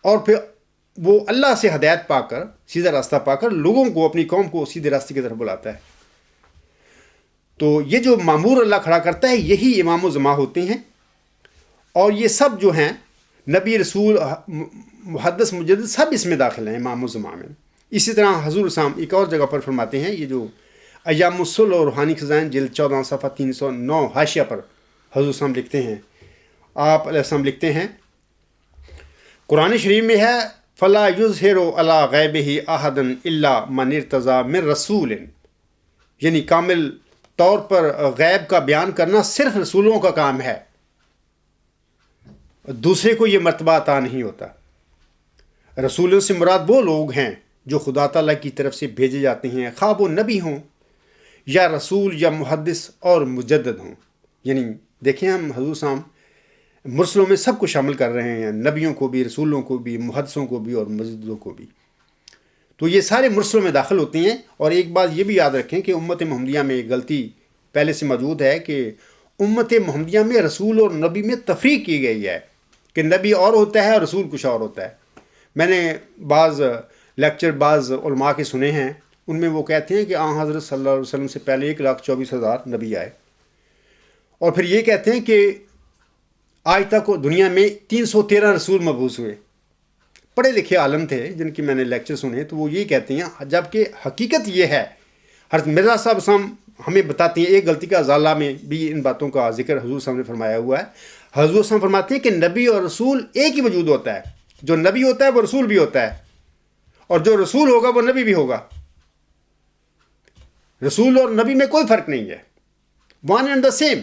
Speaker 1: اور پھر وہ اللہ سے ہدایت پا کر، سیدھا راستہ پا کر لوگوں کو، اپنی قوم کو سیدھے راستے کی طرف بلاتا ہے۔ تو یہ جو مامور اللہ کھڑا کرتا ہے، یہی امام الزمان ہوتے ہیں، اور یہ سب جو ہیں نبی، رسول، محدث، مجدد سب اس میں داخل ہیں امام الزمان میں۔ اسی طرح حضور صلی اللہ علیہ وسلم ایک اور جگہ پر فرماتے ہیں، یہ جو ایام الصلح اور روحانی خزائن جلد 14 صفحہ 309 حاشیہ پر حضور صلی اللہ علیہ وسلم لکھتے ہیں، آپ علیہ السلام لکھتے ہیں، قرآن شریف میں ہے فلا یظہر علی غیبہ احد الا من ارتضی من رسول، یعنی کامل طور پر غیب کا بیان کرنا صرف رسولوں کا کام ہے، دوسرے کو یہ مرتبہ عطا نہیں ہوتا۔ رسولوں سے مراد وہ لوگ ہیں جو خدا تعالیٰ کی طرف سے بھیجے جاتے ہیں، خواہ وہ نبی ہوں یا رسول یا محدث اور مجدد ہوں۔ یعنی دیکھیں، ہم حضور صاحب مرسلوں میں سب کو شامل کر رہے ہیں، نبیوں کو بھی، رسولوں کو بھی، محدثوں کو بھی اور مجددوں کو بھی۔ تو یہ سارے مرسلوں میں داخل ہوتے ہیں۔ اور ایک بات یہ بھی یاد رکھیں کہ امت محمدیہ میں ایک غلطی پہلے سے موجود ہے کہ امت محمدیہ میں رسول اور نبی میں تفریق کی گئی ہے کہ نبی اور ہوتا ہے اور رسول کچھ اور ہوتا ہے۔ میں نے بعض لیکچر بعض علماء کے سنے ہیں، ان میں وہ کہتے ہیں کہ آن حضرت صلی اللہ علیہ وسلم سے پہلے 1,24,000 نبی آئے، اور پھر یہ کہتے ہیں کہ آج تک دنیا میں 313 رسول مبعوث ہوئے۔ پڑھے لکھے عالم تھے جن کی میں نے لیکچر سنے، تو وہ یہ کہتے ہیں، جبکہ حقیقت یہ ہے، حضرت مرزا صاحب صاحب ہمیں بتاتے ہیں، ایک غلطی کا ازالہ میں بھی ان باتوں کا ذکر حضور صاحب نے فرمایا ہوا ہے۔ حضور صاحب فرماتے ہیں کہ نبی اور رسول ایک ہی وجود ہوتا ہے، جو نبی ہوتا ہے وہ رسول بھی ہوتا ہے، اور جو رسول ہوگا وہ نبی بھی ہوگا۔ رسول اور نبی میں کوئی فرق نہیں ہے، ون اینڈ دا سیم۔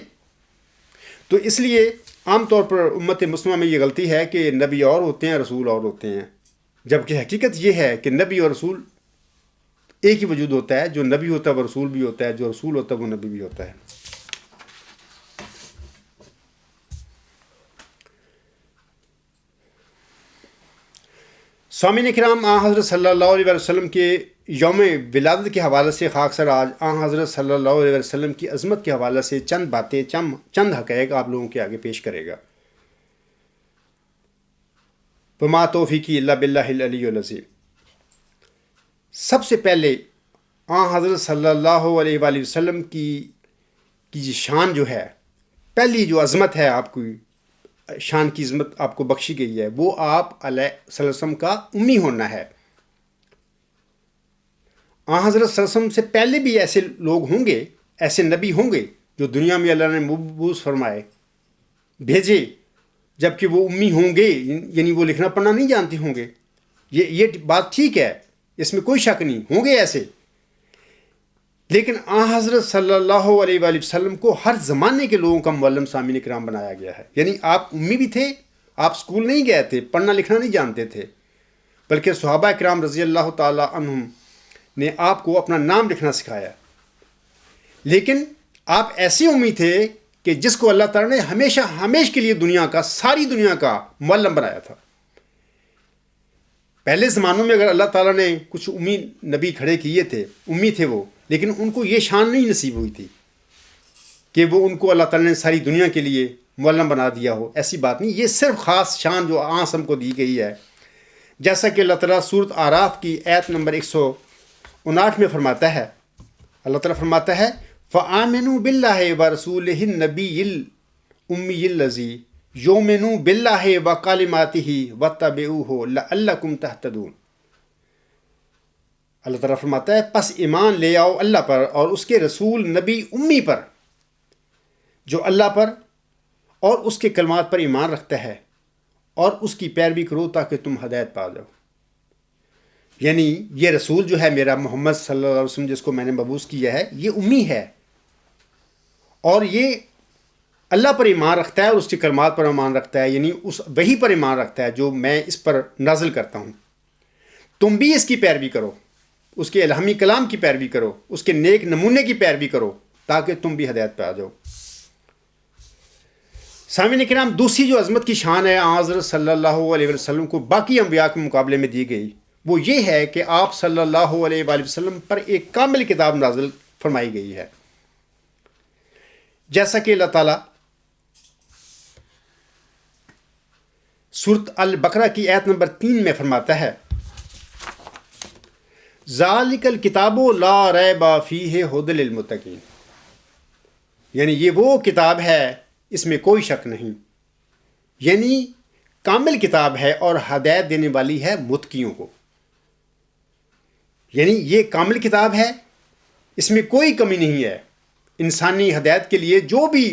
Speaker 1: تو اس لیے عام طور پر امت مسلمہ میں یہ غلطی ہے کہ نبی اور ہوتے ہیں، رسول اور ہوتے ہیں، جبکہ حقیقت یہ ہے کہ نبی اور رسول ایک ہی وجود ہوتا ہے، جو نبی ہوتا ہے وہ رسول بھی ہوتا ہے، جو رسول ہوتا ہے وہ نبی بھی ہوتا ہے۔ سامعین کرام، آن حضرت صلی اللہ علیہ وسلم کے یوم ولادت کے حوالے سے خاکسار آج آن حضرت صلی اللہ علیہ وسلم کی عظمت کے حوالے سے چند باتیں، چند حقائق آپ لوگوں کے آگے پیش کرے گا۔ وما توفیقی الا باللہ العلی العظیم۔ سب سے پہلے حضرت صلی اللہ علیہ وآلہ وسلم کی جو شان جو ہے، پہلی جو عظمت ہے، آپ کی شان کی عظمت آپ کو بخشی گئی ہے، وہ آپ علیہ صلی اللہ علیہ وسلم کا امی ہونا ہے۔ حضرت صلی اللہ علیہ وسلم سے پہلے بھی ایسے لوگ ہوں گے، ایسے نبی ہوں گے جو دنیا میں اللہ نے مبعوث فرمائے، بھیجے، جبکہ وہ امی ہوں گے، یعنی وہ لکھنا پڑھنا نہیں جانتے ہوں گے۔ یہ بات ٹھیک ہے، اس میں کوئی شک نہیں، ہوں گے ایسے۔ لیکن حضرت صلی اللہ علیہ وآلہ وسلم کو ہر زمانے کے لوگوں کا معلم سامعین کرام بنایا گیا ہے۔ یعنی آپ امی بھی تھے، آپ اسکول نہیں گئے تھے، پڑھنا لکھنا نہیں جانتے تھے، بلکہ صحابہ کرام رضی اللہ تعالی عنہم نے آپ کو اپنا نام لکھنا سکھایا۔ لیکن آپ ایسے امی تھے کہ جس کو اللہ تعالیٰ نے ہمیشہ کے لیے دنیا کا، ساری دنیا کا معلم بنایا تھا۔ پہلے زمانوں میں اگر اللہ تعالیٰ نے کچھ امی نبی کھڑے کیے تھے، امی تھے وہ، لیکن ان کو یہ شان نہیں نصیب ہوئی تھی کہ وہ ان کو اللہ تعالیٰ نے ساری دنیا کے لیے معلم بنا دیا ہو۔ ایسی بات نہیں، یہ صرف خاص شان جو ہم کو دی گئی ہے، جیسا کہ اللہ تعالیٰ سورۃ اعراف کی آیت نمبر 159 میں فرماتا ہے۔ اللہ تعالیٰ فرماتا ہے فآمنوا باللہ ورسولہ النبی الأمی الذی یؤمن باللہ وکلماتہ واتبعوہ لعلکم تہتدون۔ اللہ تعالیٰ فرماتا ہے پس ایمان لے آؤ اللہ پر اور اس کے رسول نبی امی پر، جو اللہ پر اور اس کے کلمات پر ایمان رکھتا ہے، اور اس کی پیروی کرو تاکہ تم ہدایت پا جاؤ۔ یعنی یہ رسول جو ہے میرا محمد صلی اللہ علیہ وسلم، جس کو میں نے مبعوث کیا ہے، یہ امی ہے، اور یہ اللہ پر ایمان رکھتا ہے اور اس کے کلمات پر ایمان رکھتا ہے، یعنی اس وحی پر ایمان رکھتا ہے جو میں اس پر نازل کرتا ہوں۔ تم بھی اس کی پیروی کرو، اس کے الہامی کلام کی پیروی کرو، اس کے نیک نمونے کی پیروی کرو تاکہ تم بھی ہدایت پہ آ جاؤ۔ سامعین کرام، دوسری جو عظمت کی شان ہے حضرت صلی اللہ علیہ وسلم کو باقی انبیاء کے مقابلے میں دی گئی، وہ یہ ہے کہ آپ صلی اللہ علیہ وآلہ وسلم پر ایک کامل کتاب نازل فرمائی گئی ہے۔ جیسا کہ اللہ تعالیٰ سورۃ البقرہ کی آیت نمبر 3 میں فرماتا ہے ذالک الکتاب لا ریب فیہ ھدی للمتقین، یعنی یہ وہ کتاب ہے، اس میں کوئی شک نہیں، یعنی کامل کتاب ہے اور ہدایت دینے والی ہے متقیوں کو۔ یعنی یہ کامل کتاب ہے، اس میں کوئی کمی نہیں ہے، انسانی ہدایت کے لیے جو بھی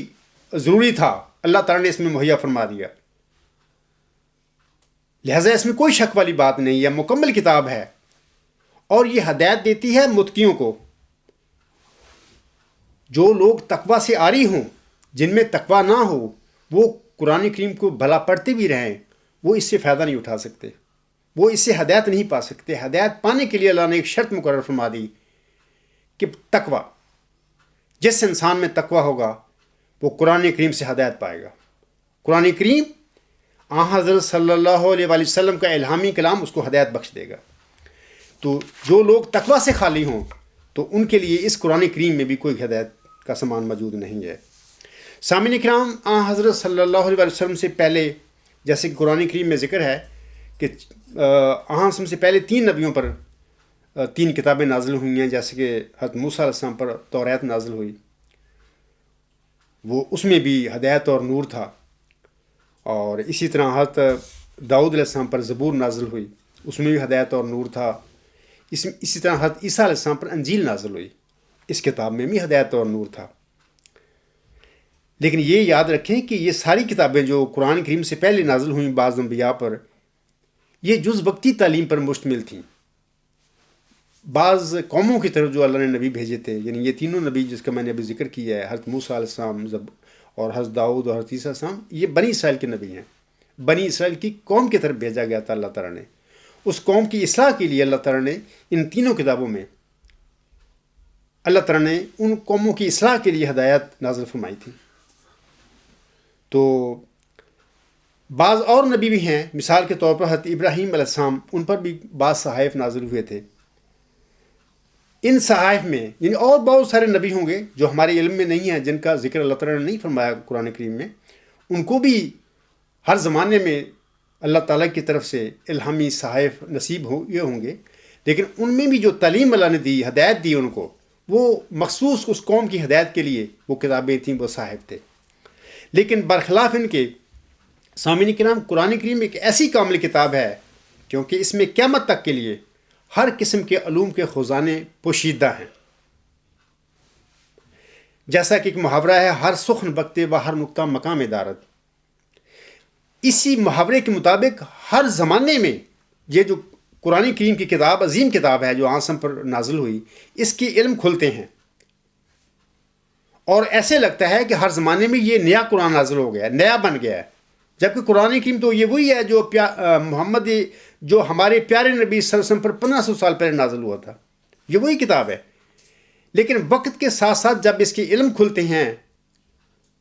Speaker 1: ضروری تھا اللہ تعالیٰ نے اس میں مہیا فرما دیا، لہٰذا اس میں کوئی شک والی بات نہیں ہے، مکمل کتاب ہے، اور یہ ہدایت دیتی ہے متقیوں کو۔ جو لوگ تقوی سے عاری ہوں، جن میں تقوی نہ ہو، وہ قرآن کریم کو بھلا پڑھتے بھی رہیں، وہ اس سے فائدہ نہیں اٹھا سکتے، وہ اس سے ہدایت نہیں پا سکتے۔ ہدایت پانے کے لیے اللہ نے ایک شرط مقرر فرما دی کہ تقوی، جس انسان میں تقوی ہوگا وہ قرآن کریم سے ہدایت پائے گا۔ قرآن کریم حضرت صلی اللہ علیہ وآلہ وسلم کا الہامی کلام اس کو ہدایت بخش دے گا۔ تو جو لوگ تقوی سے خالی ہوں تو ان کے لیے اس قرآن کریم میں بھی کوئی ہدایت کا سامان موجود نہیں ہے۔ سامعین کرام، حضرت صلی اللہ علیہ وسلم سے پہلے، جیسے کہ قرآن کریم میں ذکر ہے کہ ہم سے پہلے 3 نبیوں پر 3 کتابیں نازل ہوئی ہیں، جیسے کہ حضرت موسیٰ علیہ السلام پر توریت نازل ہوئی، وہ اس میں بھی ہدایت اور نور تھا، اور اسی طرح حضرت داؤد علیہ السلام پر زبور نازل ہوئی، اس میں بھی ہدایت اور نور تھا۔ اسی طرح حضرت عیسیٰ علیہ السلام پر انجیل نازل ہوئی، اس کتاب میں بھی ہدایت اور نور تھا۔ لیکن یہ یاد رکھیں کہ یہ ساری کتابیں جو قرآن کریم سے پہلے نازل ہوئیں بعض انبیاء پر، یہ جز وقتی تعلیم پر مشتمل تھیں۔ بعض قوموں کی طرف جو اللہ نے نبی بھیجے تھے، یعنی یہ تینوں نبی جس کا میں نے ابھی ذکر کیا ہے، حضرت موسیٰ علیہ السلام اور حضرت داؤد اور حضرت عیسیٰ السلام، یہ بنی اسرائیل کے نبی ہیں۔ بنی اسرائیل کی قوم کی طرف بھیجا گیا تھا اللہ تعالیٰ نے، اس قوم کی اصلاح کے لیے اللہ تعالیٰ نے ان تینوں کتابوں میں اللہ تعالیٰ نے ان قوموں کی اصلاح کے لیے ہدایت نازل فرمائی تھی۔ تو بعض اور نبی بھی ہیں، مثال کے طور پر حضرت ابراہیم علیہ السلام، ان پر بھی بعض صحائف نازل ہوئے تھے۔ ان صحائف میں یعنی اور بہت سارے نبی ہوں گے جو ہمارے علم میں نہیں ہیں، جن کا ذکر اللہ تعالیٰ نے نہیں فرمایا قرآن کریم میں، ان کو بھی ہر زمانے میں اللہ تعالیٰ کی طرف سے الہامی صحائف نصیب یہ ہوں گے، لیکن ان میں بھی جو تعلیم اللہ نے دی، ہدایت دی ان کو، وہ مخصوص اس قوم کی ہدایت کے لیے وہ کتابیں تھیں، وہ صحائف تھے۔ لیکن برخلاف ان کے سامعین کرام، قرآن کریم ایک ایسی کامل کتاب ہے کیونکہ اس میں قیامت تک کے لیے ہر قسم کے علوم کے خزانے پوشیدہ ہیں۔ جیسا کہ ایک محاورہ ہے، ہر سخن بکتے و ہر نقطہ مقام دارت۔ اسی محاورے کے مطابق ہر زمانے میں یہ جو قرآن کریم کی کتاب، عظیم کتاب ہے جو آسم پر نازل ہوئی، اس کے علم کھلتے ہیں، اور ایسے لگتا ہے کہ ہر زمانے میں یہ نیا قرآن نازل ہو گیا ہے، نیا بن گیا ہے، جبکہ قرآن کریم تو یہ وہی ہے جو محمد، جو ہمارے پیارے نبی صلی اللہ علیہ وسلم پر 1500 سال پہلے نازل ہوا تھا، یہ وہی کتاب ہے۔ لیکن وقت کے ساتھ ساتھ جب اس کے علم کھلتے ہیں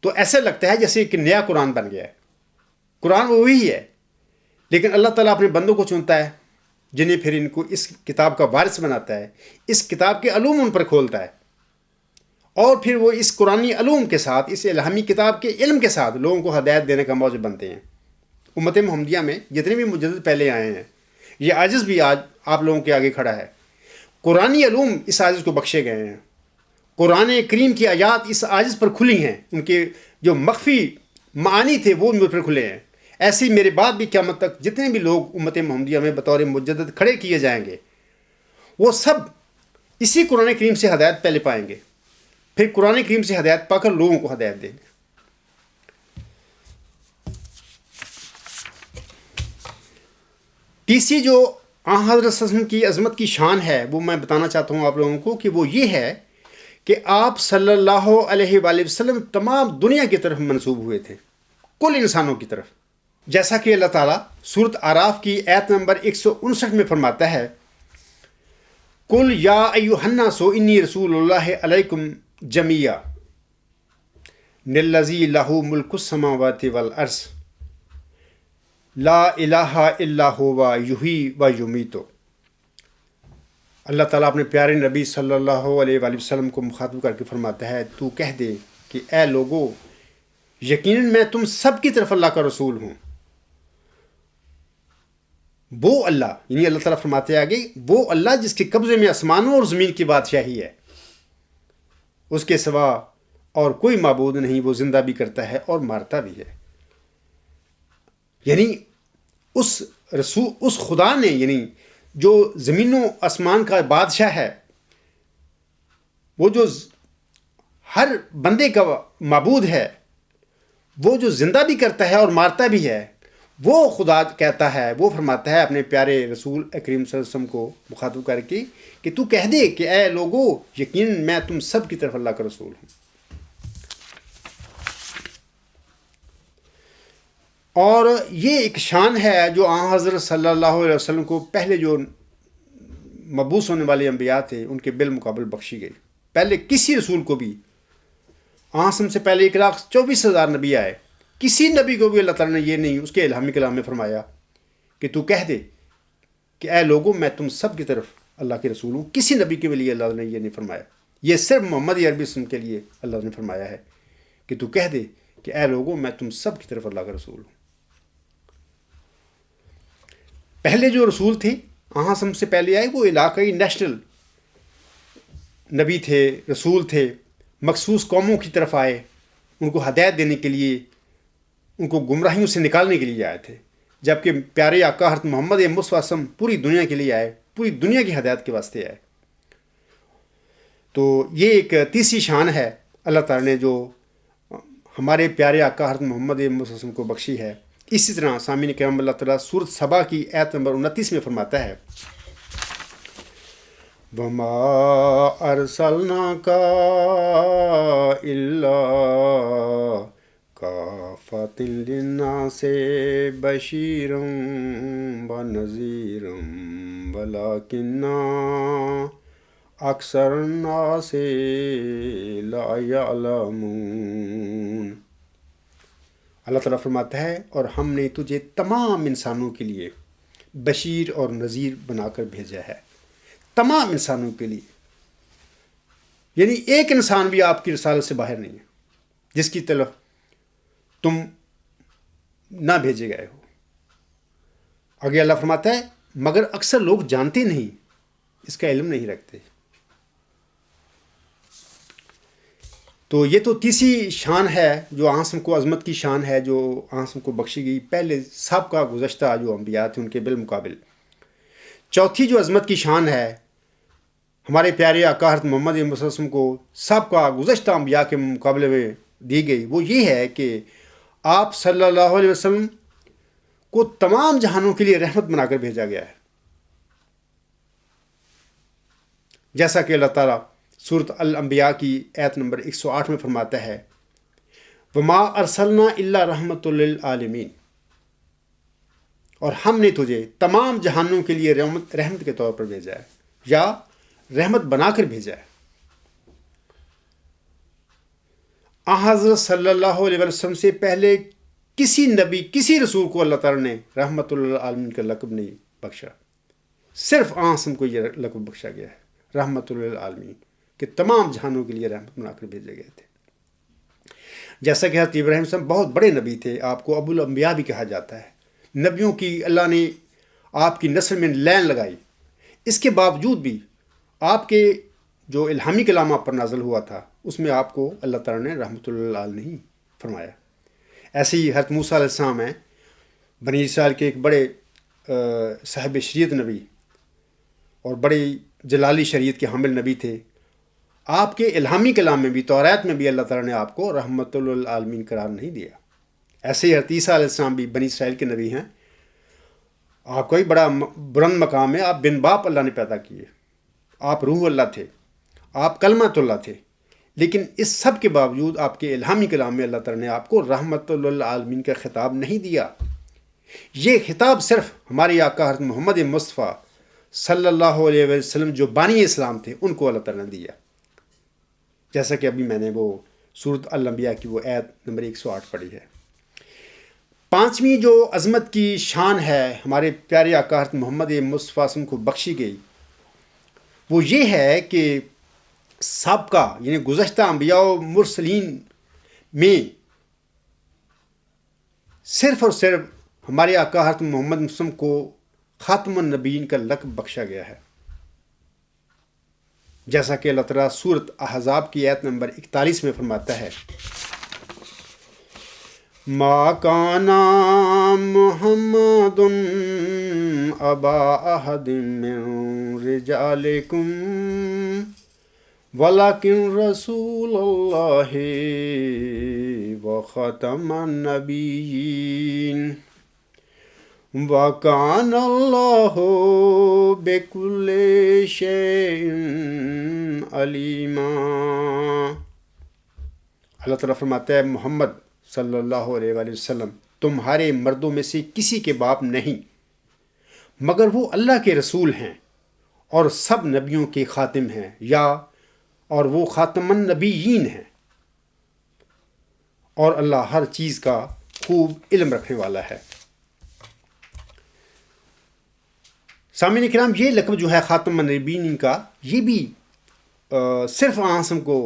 Speaker 1: تو ایسے لگتا ہے جیسے ایک نیا قرآن بن گیا ہے۔ قرآن وہی ہے، لیکن اللہ تعالیٰ اپنے بندوں کو چنتا ہے جنہیں پھر ان کو اس کتاب کا وارث بناتا ہے، اس کتاب کے علوم ان پر کھولتا ہے، اور پھر وہ اس قرآنی علوم کے ساتھ، اس الہامی کتاب کے علم کے ساتھ لوگوں کو ہدایت دینے کا موجب بنتے ہیں۔ امت محمدیہ میں جتنے بھی مجدد پہلے آئے ہیں، یہ عاجز بھی آج آپ لوگوں کے آگے کھڑا ہے۔ قرآنی علوم اس عاجز کو بخشے گئے ہیں، قرآن کریم کی آیات اس عاجز پر کھلی ہیں، ان کے جو مخفی معانی تھے وہ ان پر کھلے ہیں۔ ایسے ہی میرے بعد بھی قیامت تک جتنے بھی لوگ امت محمدیہ میں بطور مجدد کھڑے کیے جائیں گے، وہ سب اسی قرآن کریم سے ہدایت پہلے پائیں گے، پھر قرآن کریم سے ہدایت پا کر لوگوں کو ہدایت دیں گے۔ تیسری جو حضرت صلی اللہ علیہ وسلم کی عظمت کی شان ہے، وہ میں بتانا چاہتا ہوں آپ لوگوں کو کہ وہ یہ ہے کہ آپ صلی اللہ علیہ وآلہ وسلم تمام دنیا کی طرف منسوب ہوئے تھے، کل انسانوں کی طرف۔ جیسا کہ اللہ تعالیٰ سورۃ اعراف کی آیت نمبر 159 میں فرماتا ہے، قُلْ يَا أَيُّهَا النَّاسُ إِنِّي رَسُولُ اللَّهِ عَلَيْكُمْ جَمِيعًا الَّذِي لَهُ مُلْكُ السَّمَاوَاتِ وَالْأَرْضِ لَا إِلَٰهَ إِلَّا هُوَ يُحْيِي وَيُمِيتُ۔ اللہ تعالیٰ اپنے پیارے نبی صلی اللہ علیہ وآلہ وسلم کو مخاطب کر کے فرماتا ہے، تو کہہ دے کہ اے لوگو، یقیناً میں تم سب کی طرف اللہ کا رسول ہوں۔ وہ اللہ، یعنی اللہ تعالیٰ فرماتے ہیں آگے، وہ اللہ جس کے قبضے میں آسمانوں اور زمین کی بادشاہی ہے، اس کے سوا اور کوئی معبود نہیں، وہ زندہ بھی کرتا ہے اور مارتا بھی ہے۔ یعنی اس خدا نے، یعنی جو زمین و آسمان کا بادشاہ ہے، وہ جو ہر بندے کا معبود ہے، وہ جو زندہ بھی کرتا ہے اور مارتا بھی ہے، وہ خدا کہتا ہے، وہ فرماتا ہے اپنے پیارے رسول اکریم صلی اللہ علیہ وسلم کو مخاطب کر کے کہ تو کہہ دے کہ اے لوگو، یقیناً میں تم سب کی طرف اللہ کا رسول ہوں۔ اور یہ ایک شان ہے جو حضرت صلی اللہ علیہ وسلم کو پہلے جو مبعوث ہونے والے انبیاء تھے ان کے بالمقابل بخشی گئی۔ پہلے کسی رسول کو بھی، آسم سے پہلے 1,24,000 نبی آئے، کسی نبی کو بھی اللہ تعالیٰ نے یہ نہیں اس کے الہامی کلام میں فرمایا کہ تو کہہ دے کہ اے لوگوں، میں تم سب کی طرف اللہ کے رسول ہوں۔ کسی نبی کے لیے اللہ نے یہ نہیں فرمایا، یہ صرف محمد عربی وسلم کے لیے اللہ نے فرمایا ہے کہ تو کہہ دے کہ اے لوگوں، میں تم سب کی طرف اللہ کا رسول ہوں۔ پہلے جو رسول تھے آسم سے پہلے آئے، وہ علاقائی نیشنل نبی تھے، رسول تھے، مخصوص قوموں کی طرف آئے، ان کو ہدایت دینے کے لیے، ان کو گمراہیوں سے نکالنے کے لیے آئے تھے، جبکہ پیارے آقا حضرت محمد مصطفیٰ پوری دنیا کے لیے آئے، پوری دنیا کی ہدایت کے واسطے آئے۔ تو یہ ایک تیسری شان ہے اللہ تعالیٰ نے جو ہمارے پیارے آقا حضرت محمد مصطفیٰ کو بخشی ہے۔ اسی طرح سامعین کرام، اللہ تعالیٰ سورۃ سبا کی آیت نمبر 29 میں فرماتا ہے، وَمَا أَرْسَلْنَاكَ إِلَّا كَافَةً لِلنَّاسِ بَشِيرًا وَنَذِيرًا وَلَٰكِنَّ أَكْثَرَ النَّاسِ لَا يَعْلَمُونَ۔ اللہ تعالیٰ فرماتا ہے، اور ہم نے تجھے تمام انسانوں کے لیے بشیر اور نذیر بنا کر بھیجا ہے، تمام انسانوں کے لیے۔ یعنی ایک انسان بھی آپ کی رسالت سے باہر نہیں ہے جس کی طرف تم نہ بھیجے گئے ہو۔ آگے اللہ فرماتا ہے مگر اکثر لوگ جانتے نہیں، اس کا علم نہیں رکھتے۔ تو یہ تو تیسری شان ہے جو آنسم کو، عظمت کی شان ہے جو آنسم کو بخشی گئی پہلے سب کا گزشتہ جو انبیاء تھے ان کے بالمقابل۔ چوتھی جو عظمت کی شان ہے ہمارے پیارے آقا حضرت محمد صلی اللہ علیہ وسلم کو سب کا گزشتہ انبیاء کے مقابلے میں دی گئی، وہ یہ ہے کہ آپ صلی اللہ علیہ وسلم کو تمام جہانوں کے لیے رحمت بنا کر بھیجا گیا ہے، جیسا کہ اللہ تعالیٰ سورۃ الانبیاء کی آیت نمبر 108 میں فرماتا ہے وَمَا أَرْسَلْنَا إِلَّا رَحْمَةً لِّلْعَالَمِينَ، اور ہم نے تجھے تمام جہانوں کے لیے رحمت کے طور پر بھیجا ہے یا رحمت بنا کر بھیجا ہے۔ حضرت صلی اللہ علیہ وسلم سے پہلے کسی نبی کسی رسول کو اللہ تعالیٰ نے رحمت للعالمین کا لقب نہیں بخشا، صرف آنسم کو یہ لقب بخشا گیا ہے رحمت للعالمین، کہ تمام جہانوں کے لیے رحمت بنا کر بھیجے گئے تھے۔ جیسا کہ حضرت ابراہیم صاحب بہت بڑے نبی تھے، آپ کو ابو الانبیاء بھی کہا جاتا ہے، نبیوں کی اللہ نے آپ کی نسل میں لین لگائی، اس کے باوجود بھی آپ کے جو الہامی کلام آپ پر نازل ہوا تھا اس میں آپ کو اللہ تعالیٰ نے رحمت للعالمین نہیں فرمایا۔ ایسے ہی حضرت موسیٰ علیہ السلام ہیں، بنی اسرائیل کے ایک بڑے صاحب شریعت نبی اور بڑے جلالی شریعت کے حامل نبی تھے، آپ کے الہامی کلام میں بھی توریت میں بھی اللہ تعالیٰ نے آپ کو رحمت للعالمین قرار نہیں دیا۔ ایسے ہی حضرت عیسیٰ علیہ السلام بھی بنی اسرائیل کے نبی ہیں، آپ کا بھی بڑا بلند مقام ہے، آپ بن باپ اللہ نے پیدا کیے، آپ روح اللہ تھے، آپ کلمۃ اللہ تھے، لیکن اس سب کے باوجود آپ کے الہامی کلام میں اللہ تعالیٰ نے آپ کو رحمت للعالمین کا خطاب نہیں دیا۔ یہ خطاب صرف ہمارے آقا حضرت محمد مصطفیٰ صلی اللہ علیہ وسلم جو بانی اسلام تھے ان کو اللہ تعالیٰ نے دیا، جیسا کہ ابھی میں نے وہ سورۃ الانبیاء کی وہ آیت نمبر 108 پڑھی ہے۔ پانچویں جو عظمت کی شان ہے ہمارے پیارے آقا حضرت محمد مصطفیٰ صلی اللہ علیہ وسلم کو بخشی گئی، وہ یہ ہے کہ سابقہ یعنی گزشتہ انبیاء و مرسلین میں صرف اور صرف ہمارے آقا حضرت محمد وسلم کو خاتم النبیین کا لقب بخشا گیا ہے، جیسا کہ اللہ تعالیٰ سورۃ احزاب کی آیت نمبر 41 میں فرماتا ہے ما کان محمد ابا احد من رجالکم ولکن رسول اللہ وخاتم النبیین وَكَانَ اللَّهُ بِكُلِّ شَيْءٍ عَلِيمًا۔ اللہ تعالیٰ فرماتا ہے محمد صلی اللہ علیہ وآلہ وسلم تمہارے مردوں میں سے کسی کے باپ نہیں، مگر وہ اللہ کے رسول ہیں اور سب نبیوں کے خاتم ہیں، یا اور وہ خاتم النبیین ہیں، اور اللہ ہر چیز کا خوب علم رکھنے والا ہے۔ سامعین کرام، یہ لقب جو ہے خاتم النبیین کا، یہ بھی صرف آنسم کو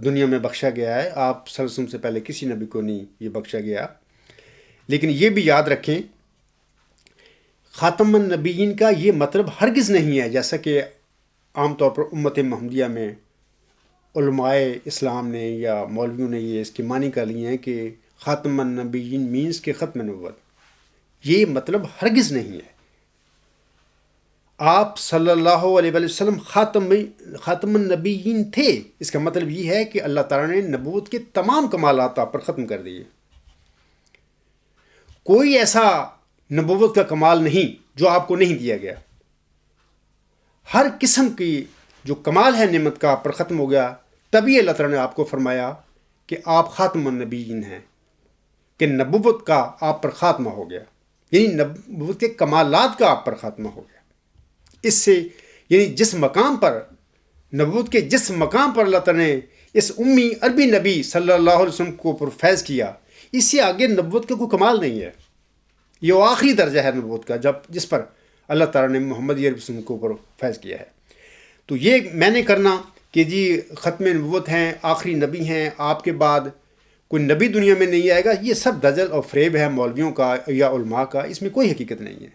Speaker 1: دنیا میں بخشا گیا ہے، آپ صلی اللہ علیہ وسلم سے پہلے کسی نبی کو نہیں یہ بخشا گیا۔ لیکن یہ بھی یاد رکھیں خاتم النبیین کا یہ مطلب ہرگز نہیں ہے جیسا کہ عام طور پر امت محمدیہ میں علماء اسلام نے یا مولویوں نے یہ اس کے معنی کر لیے ہیں کہ خاتم النبیین مینس کہ ختم نبوت، یہ مطلب ہرگز نہیں ہے۔ آپ صلی اللہ علیہ وآلہ وسلم خاتم النبیین تھے، اس کا مطلب یہ ہے کہ اللہ تعالیٰ نے نبوت کے تمام کمالات آپ پر ختم کر دیے۔ کوئی ایسا نبوت کا کمال نہیں جو آپ کو نہیں دیا گیا، ہر قسم کی جو کمال ہے نعمت کا آپ پر ختم ہو گیا، تبھی اللہ تعالیٰ نے آپ کو فرمایا کہ آپ خاتم النبیین ہیں، کہ نبوت کا آپ پر خاتمہ ہو گیا، یعنی نبوت کے کمالات کا آپ پر خاتمہ ہو گیا۔ اس سے یعنی جس مقام پر نبوت کے جس مقام پر اللہ تعالیٰ نے اس امی عربی نبی صلی اللہ علیہ وسلم کو پر فیض کیا، اس سے آگے نبوت کا کوئی کمال نہیں ہے، یہ وہ آخری درجہ ہے نبوت کا جس پر اللہ تعالیٰ نے محمد عربی وسلم کو پر فیض کیا ہے۔ تو یہ میں نے کرنا کہ جی ختم نبوت ہیں، آخری نبی ہیں، آپ کے بعد کوئی نبی دنیا میں نہیں آئے گا، یہ سب دجل اور فریب ہے مولویوں کا یا علماء کا، اس میں کوئی حقیقت نہیں ہے۔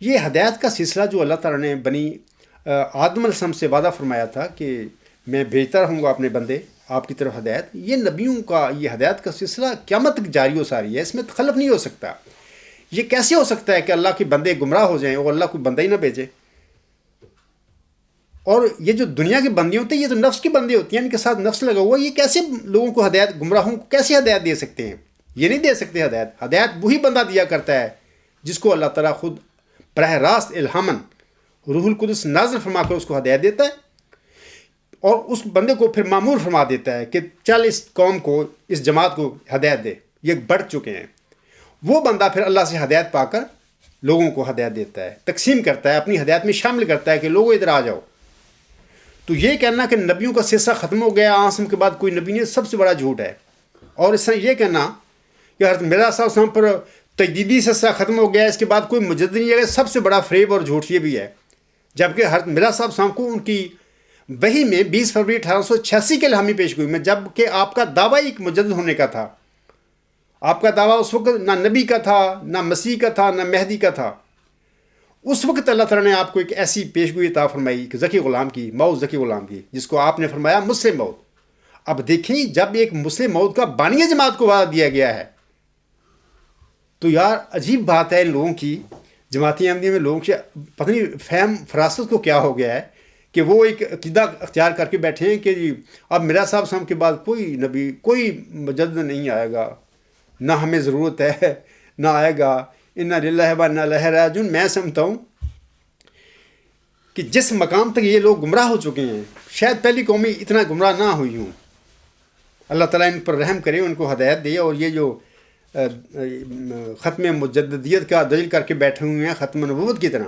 Speaker 1: یہ ہدایت کا سلسلہ جو اللہ تعالیٰ نے بنی آدم علیہ السلام سے وعدہ فرمایا تھا کہ میں بھیجتا رہوں گا اپنے بندے آپ کی طرف ہدایت، یہ نبیوں کا یہ ہدایت کا سلسلہ قیامت تک جاری و ساری ہے، اس میں تخلف نہیں ہو سکتا۔ یہ کیسے ہو سکتا ہے کہ اللہ کے بندے گمراہ ہو جائیں اور اللہ کوئی بندہ ہی نہ بھیجے؟ اور یہ جو دنیا کے بندے ہوتے ہیں یہ تو نفس کے بندے ہوتے ہیں، ان کے ساتھ نفس لگا ہوا، یہ کیسے لوگوں کو ہدایت، گمراہوں کو کیسے ہدایت دے سکتے ہیں؟ یہ نہیں دے سکتے ہدایت۔ ہدایت وہی بندہ دیا کرتا ہے جس کو اللہ تعالیٰ خود براہ راست الہامن روح القدس نازل فرما کر اس کو ہدایت دیتا ہے، اور اس بندے کو پھر معمور فرما دیتا ہے کہ چل اس قوم کو، اس جماعت کو ہدایت دے، یہ بڑھ چکے ہیں۔ وہ بندہ پھر اللہ سے ہدایت پا کر لوگوں کو ہدایت دیتا ہے، تقسیم کرتا ہے، اپنی ہدایت میں شامل کرتا ہے کہ لوگوں ادھر آ جاؤ۔ تو یہ کہنا کہ نبیوں کا سلسلہ ختم ہو گیا، آسم کے بعد کوئی نبی نہیں، سب سے بڑا جھوٹ ہے۔ اور اس طرح یہ کہنا کہ حضرت مرزا صاحب وسلم پر تجدیدی سلسلہ ختم ہو گیا، اس کے بعد کوئی مجدد نہیں ہے، سب سے بڑا فریب اور جھوٹ یہ بھی ہے۔ جبکہ حضرت مرزا صاحب وسلم کو ان کی وحی میں 20 فروری 1886 کے الہامی پیش گوئی میں، جبکہ آپ کا دعویٰ ایک مجدد ہونے کا تھا، آپ کا دعویٰ اس وقت نہ نبی کا تھا، نہ مسیح کا تھا، نہ مہدی کا تھا۔ اس وقت اللہ تعالیٰ نے آپ کو ایک ایسی پیش گوئی عطا فرمائی کہ ذکی غلام کی، موت ذکی غلام کی، جس کو آپ نے فرمایا مسلم موت۔ اب دیکھیں، جب ایک مسلم موت کا بانی جماعت کو وعدہ دیا گیا ہے تو یار عجیب بات ہے ان لوگوں کی، جماعتی احمدیہ میں لوگوں کی پتہ نہیں فہم فراست کو کیا ہو گیا ہے کہ وہ ایک عقیدہ اختیار کر کے بیٹھے ہیں کہ جی اب مرزا صاحب وسلم کے بعد کوئی نبی، کوئی مجدد نہیں آئے گا، نہ ہمیں ضرورت ہے، نہ آئے گا، انا للہ و انا الیہ راجعون۔ میں سمجھتا ہوں کہ جس مقام تک یہ لوگ گمراہ ہو چکے ہیں، شاید پہلی قومی اتنا گمراہ نہ ہوئی ہوں۔ اللہ تعالیٰ ان پر رحم کرے، ان کو ہدایت دے، اور یہ جو ختم مجددیت کا دلیل کر کے بیٹھے ہوئے ہیں ختم نبوت کی طرح،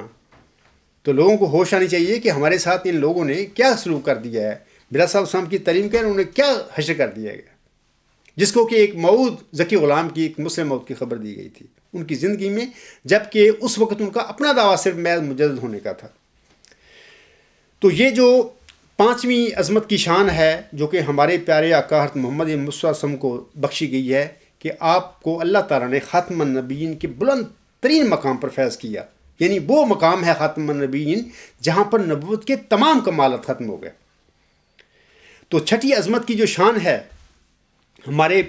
Speaker 1: تو لوگوں کو ہوش آنی چاہیے کہ ہمارے ساتھ ان لوگوں نے کیا سلوک کر دیا ہے۔ مرزا صاحب وسلم کی تعلیم کا انہوں نے کیا حشر کر دیا گیا، جس کو کہ ایک موعود ذکی غلام کی، ایک مسلم موت کی خبر دی گئی تھی ان کی زندگی میں، جبکہ اس وقت ان کا اپنا دعویٰ صرف محض مجدد ہونے کا تھا۔ تو یہ جو پانچویں عظمت کی شان ہے جو کہ ہمارے پیارے آقا حضرت محمد مصطفیٰ صلی اللہ علیہ وسلم کو بخشی گئی ہے کہ آپ کو اللہ تعالیٰ نے خاتم النبیین کے بلند ترین مقام پر فیض کیا، یعنی وہ مقام ہے خاتم النبیین جہاں پر نبوت کے تمام کمالات ختم ہو گئے۔ تو چھٹی عظمت کی جو شان ہے ہمارے،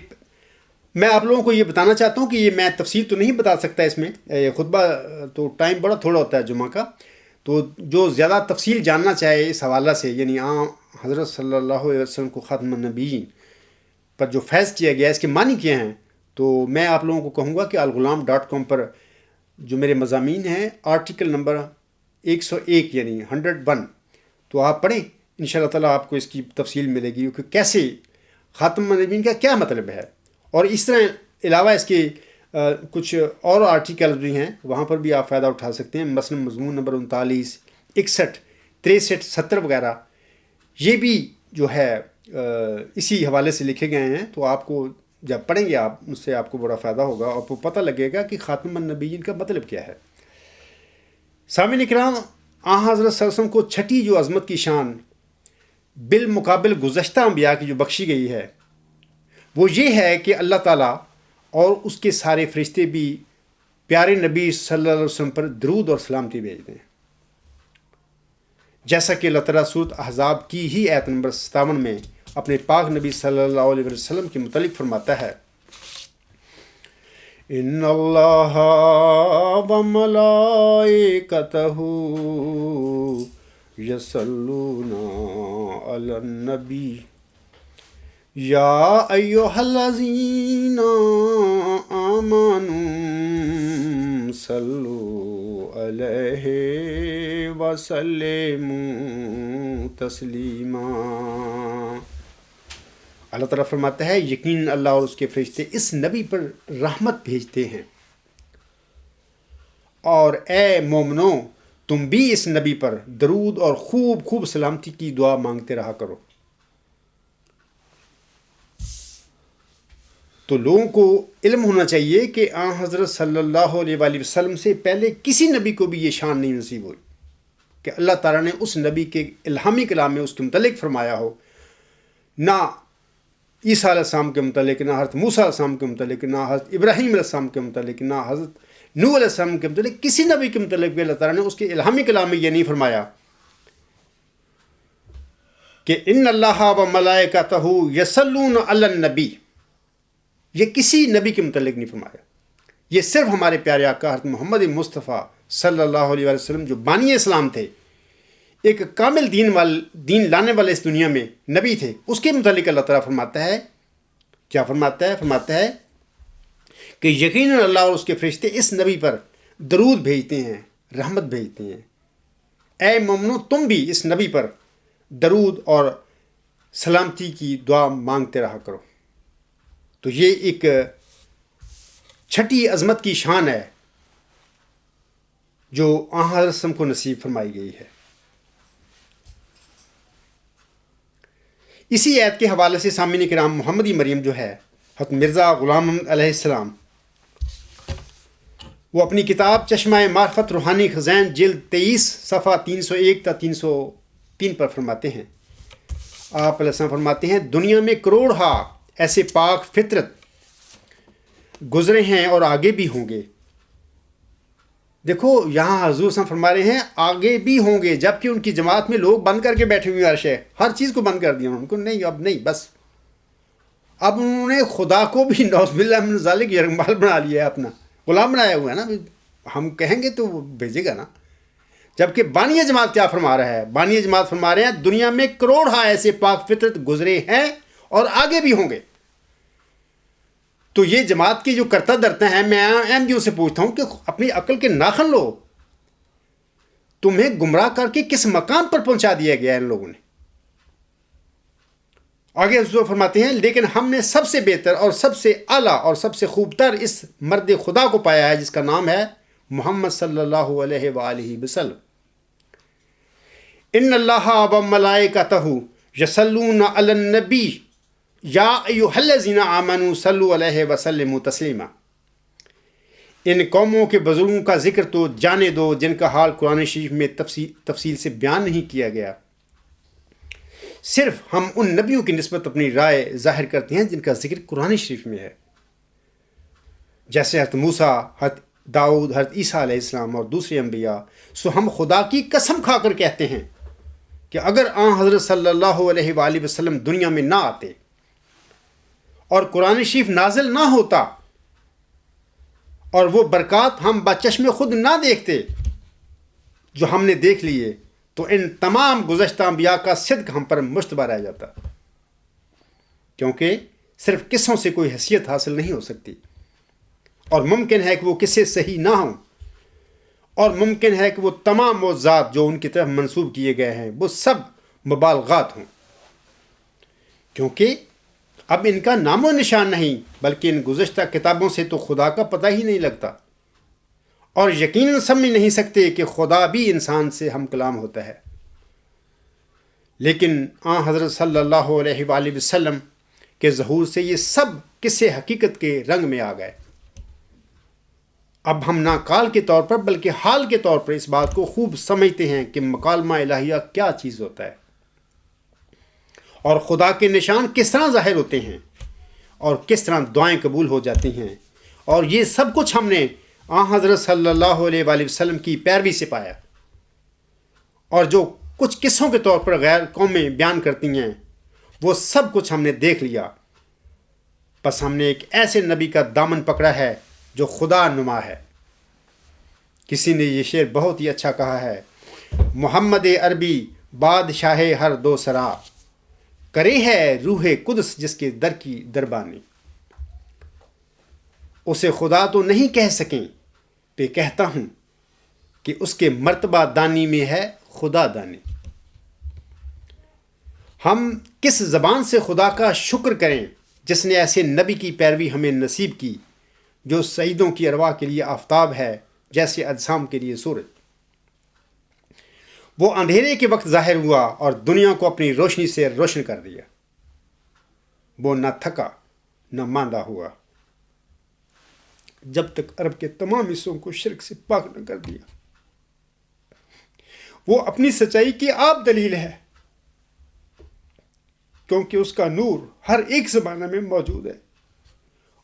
Speaker 1: میں آپ لوگوں کو یہ بتانا چاہتا ہوں کہ یہ میں تفصیل تو نہیں بتا سکتا اس میں، خطبہ تو ٹائم بڑا تھوڑا ہوتا ہے جمعہ کا، تو جو زیادہ تفصیل جاننا چاہے اس حوالہ سے، یعنی حضرت صلی اللہ علیہ وسلم کو خاتم النبیین پر جو فیض کیا گیا اس کے معنی کیا ہیں، تو میں آپ لوگوں کو کہوں گا کہ alghulam.com پر جو میرے مضامین ہیں، آرٹیکل نمبر 101 یعنی 101، تو آپ پڑھیں، انشاءاللہ تعالیٰ آپ کو اس کی تفصیل ملے گی کہ کیسے خاتم النبیین کا کیا مطلب ہے۔ اور اس طرح علاوہ اس کے کچھ اور آرٹیکل بھی ہیں، وہاں پر بھی آپ فائدہ اٹھا سکتے ہیں، مثلا مضمون نمبر 39، 61، 63، 70 وغیرہ، یہ بھی جو ہے اسی حوالے سے لکھے گئے ہیں۔ تو آپ کو جب پڑھیں گے آپ، اس سے آپ کو بڑا فائدہ ہوگا اور آپ کو پتہ لگے گا کہ خاتم النبیین کا مطلب کیا ہے۔ سامعین اکرام، حضرت صلی اللہ علیہ وسلم کو چھٹی جو عظمت کی شان بالمقابل گزشتہ انبیاء کی جو بخشی گئی ہے وہ یہ ہے کہ اللہ تعالیٰ اور اس کے سارے فرشتے بھی پیارے نبی صلی اللہ علیہ وسلم پر درود اور سلامتی بھیجتے ہیں، جیسا کہ اللہ تعالیٰ سورۃ احزاب کی ہی آیت نمبر 57 میں اپنے پاک نبی صلی اللہ علیہ وسلم کے متعلق فرماتا ہے، ان اللہ و ملائکتہ یصلون علی النبی یا ایھا الذین آمنوا صلوا علیہ وسلموا تسلیما۔ اللہ تعالیٰ فرماتا ہے یقین اللہ اور اس کے فرشتے اس نبی پر رحمت بھیجتے ہیں، اور اے مومنو تم بھی اس نبی پر درود اور خوب خوب سلامتی کی دعا مانگتے رہا کرو۔ تو لوگوں کو علم ہونا چاہیے کہ حضرت صلی اللہ علیہ وآلہ وسلم سے پہلے کسی نبی کو بھی یہ شان نہیں نصیب ہوئی کہ اللہ تعالیٰ نے اس نبی کے الہامی کلام میں اس کے متعلق فرمایا ہو، نہ عیسیٰ علیہ السلام کے متعلق، نہ حضرت موسیٰ علیہ السلام کے متعلق، نہ حضرت ابراہیم علیہ السلام کے متعلق، نہ حضرت نوح علیہ السلام کے متعلق، کسی نبی کے متعلق بھی اللہ تعالیٰ نے اس کے الہامی کلام میں یہ نہیں فرمایا کہ ان اللہ و ملائکتہ یصلون علی النبی. یہ کسی نبی کے متعلق نہیں فرمایا. یہ صرف ہمارے پیارے آقا حضرت محمد مصطفیٰ صلی اللہ علیہ وسلم جو بانی اسلام تھے، ایک کامل دین لانے والے اس دنیا میں نبی تھے، اس کے متعلق اللہ تعالیٰ فرماتا ہے. کیا فرماتا ہے؟ فرماتا ہے کہ یقیناً اللہ اور اس کے فرشتے اس نبی پر درود بھیجتے ہیں، رحمت بھیجتے ہیں. اے مومنو، تم بھی اس نبی پر درود اور سلامتی کی دعا مانگتے رہا کرو. تو یہ ایک چھٹی عظمت کی شان ہے جو آن حضرت وسلم کو نصیب فرمائی گئی ہے. اسی آیت کے حوالے سے سامعین کرام، محمدی مریم جو ہے، حضرت مرزا غلام احمد علیہ السلام، وہ اپنی کتاب چشمہ معرفت روحانی خزائن جلد 23 صفحہ 301 تا 303 پر فرماتے ہیں. آپ علیہ السلام فرماتے ہیں، دنیا میں کروڑہا ایسے پاک فطرت گزرے ہیں اور آگے بھی ہوں گے. دیکھو یہاں حضور صلی اللہ علیہ وسلم فرما رہے ہیں آگے بھی ہوں گے، جبکہ ان کی جماعت میں لوگ بند کر کے بیٹھے ہوئے عرش ہے، ہر چیز کو بند کر دیا ان کو. نہیں، اب نہیں، بس اب انہوں نے خدا کو بھی نعوذ باللہ من ذالک یرغمال بنا لیا ہے، اپنا غلام بنایا ہوا ہے نا. ہم کہیں گے تو وہ بھیجے گا نا. جبکہ بانی جماعت کیا فرما رہا ہے؟ بانی جماعت فرما رہے ہیں دنیا میں کروڑہا ایسے پاک فطرت گزرے ہیں اور آگے بھی ہوں گے. تو یہ جماعت کی جو کرتا درتا ہیں، میں احمدیوں سے پوچھتا ہوں کہ اپنی عقل کے ناخن لو، تمہیں گمراہ کر کے کس مقام پر پہنچا دیا گیا ان لوگوں نے. آگے حضور فرماتے ہیں لیکن ہم نے سب سے بہتر اور سب سے اعلیٰ اور سب سے خوب تر اس مرد خدا کو پایا ہے جس کا نام ہے محمد صلی اللہ علیہ وآلہ وسلم. ان اللہ و ملائکتہ یصلون علی النبی یا ایھا الذین آمنوا صلوا علیہ وسلموا تسلیما. ان قوموں کے بزرگوں کا ذکر تو جانے دو جن کا حال قرآن شریف میں تفصیل سے بیان نہیں کیا گیا. صرف ہم ان نبیوں کی نسبت اپنی رائے ظاہر کرتے ہیں جن کا ذکر قرآن شریف میں ہے، جیسے حضرت موسیٰ، حضرت داؤد، حضرت عیسیٰ علیہ السلام اور دوسرے انبیاء. سو ہم خدا کی قسم کھا کر کہتے ہیں کہ اگر آن حضرت صلی اللہ علیہ وآلہ وسلم دنیا میں نہ آتے اور قرآن شریف نازل نہ ہوتا اور وہ برکات ہم بچشم خود نہ دیکھتے جو ہم نے دیکھ لیے، تو ان تمام گزشتہ انبیاء کا صدق ہم پر مشتبہ رہ جاتا. کیونکہ صرف قصوں سے کوئی حیثیت حاصل نہیں ہو سکتی، اور ممکن ہے کہ وہ قصے صحیح نہ ہوں، اور ممکن ہے کہ وہ تمام موضوعات جو ان کی طرف منسوب کیے گئے ہیں وہ سب مبالغات ہوں. کیونکہ اب ان کا نام و نشان نہیں، بلکہ ان گزشتہ کتابوں سے تو خدا کا پتہ ہی نہیں لگتا، اور یقیناً سمجھ نہیں سکتے کہ خدا بھی انسان سے ہم کلام ہوتا ہے. لیکن آن حضرت صلی اللہ علیہ وآلہ وسلم کے ظہور سے یہ سب قصے حقیقت کے رنگ میں آ گئے. اب ہم نہ کال کے طور پر بلکہ حال کے طور پر اس بات کو خوب سمجھتے ہیں کہ مکالمہ الہیہ کیا چیز ہوتا ہے، اور خدا کے نشان کس طرح ظاہر ہوتے ہیں، اور کس طرح دعائیں قبول ہو جاتی ہیں. اور یہ سب کچھ ہم نے آن حضرت صلی اللہ علیہ وآلہ وسلم کی پیروی سے پایا. اور جو کچھ قصوں کے طور پر غیر قومیں بیان کرتی ہیں وہ سب کچھ ہم نے دیکھ لیا. بس ہم نے ایک ایسے نبی کا دامن پکڑا ہے جو خدا نما ہے. کسی نے یہ شعر بہت ہی اچھا کہا ہے، محمد عربی بادشاہ ہر دو سرا، کرے ہے روح قدس جس کے در کی دربانی. اسے خدا تو نہیں کہہ سکیں، پہ کہتا ہوں کہ اس کے مرتبہ دانی میں ہے خدا دانی. ہم کس زبان سے خدا کا شکر کریں جس نے ایسے نبی کی پیروی ہمیں نصیب کی جو سعیدوں کی ارواح کے لیے آفتاب ہے جیسے اجسام کے لیے سورج. وہ اندھیرے کے وقت ظاہر ہوا اور دنیا کو اپنی روشنی سے روشن کر دیا. وہ نہ تھکا نہ ماندہ ہوا جب تک عرب کے تمام حصوں کو شرک سے پاک نہ کر دیا. وہ اپنی سچائی کی آپ دلیل ہے. کیونکہ اس کا نور ہر ایک زمانہ میں موجود ہے،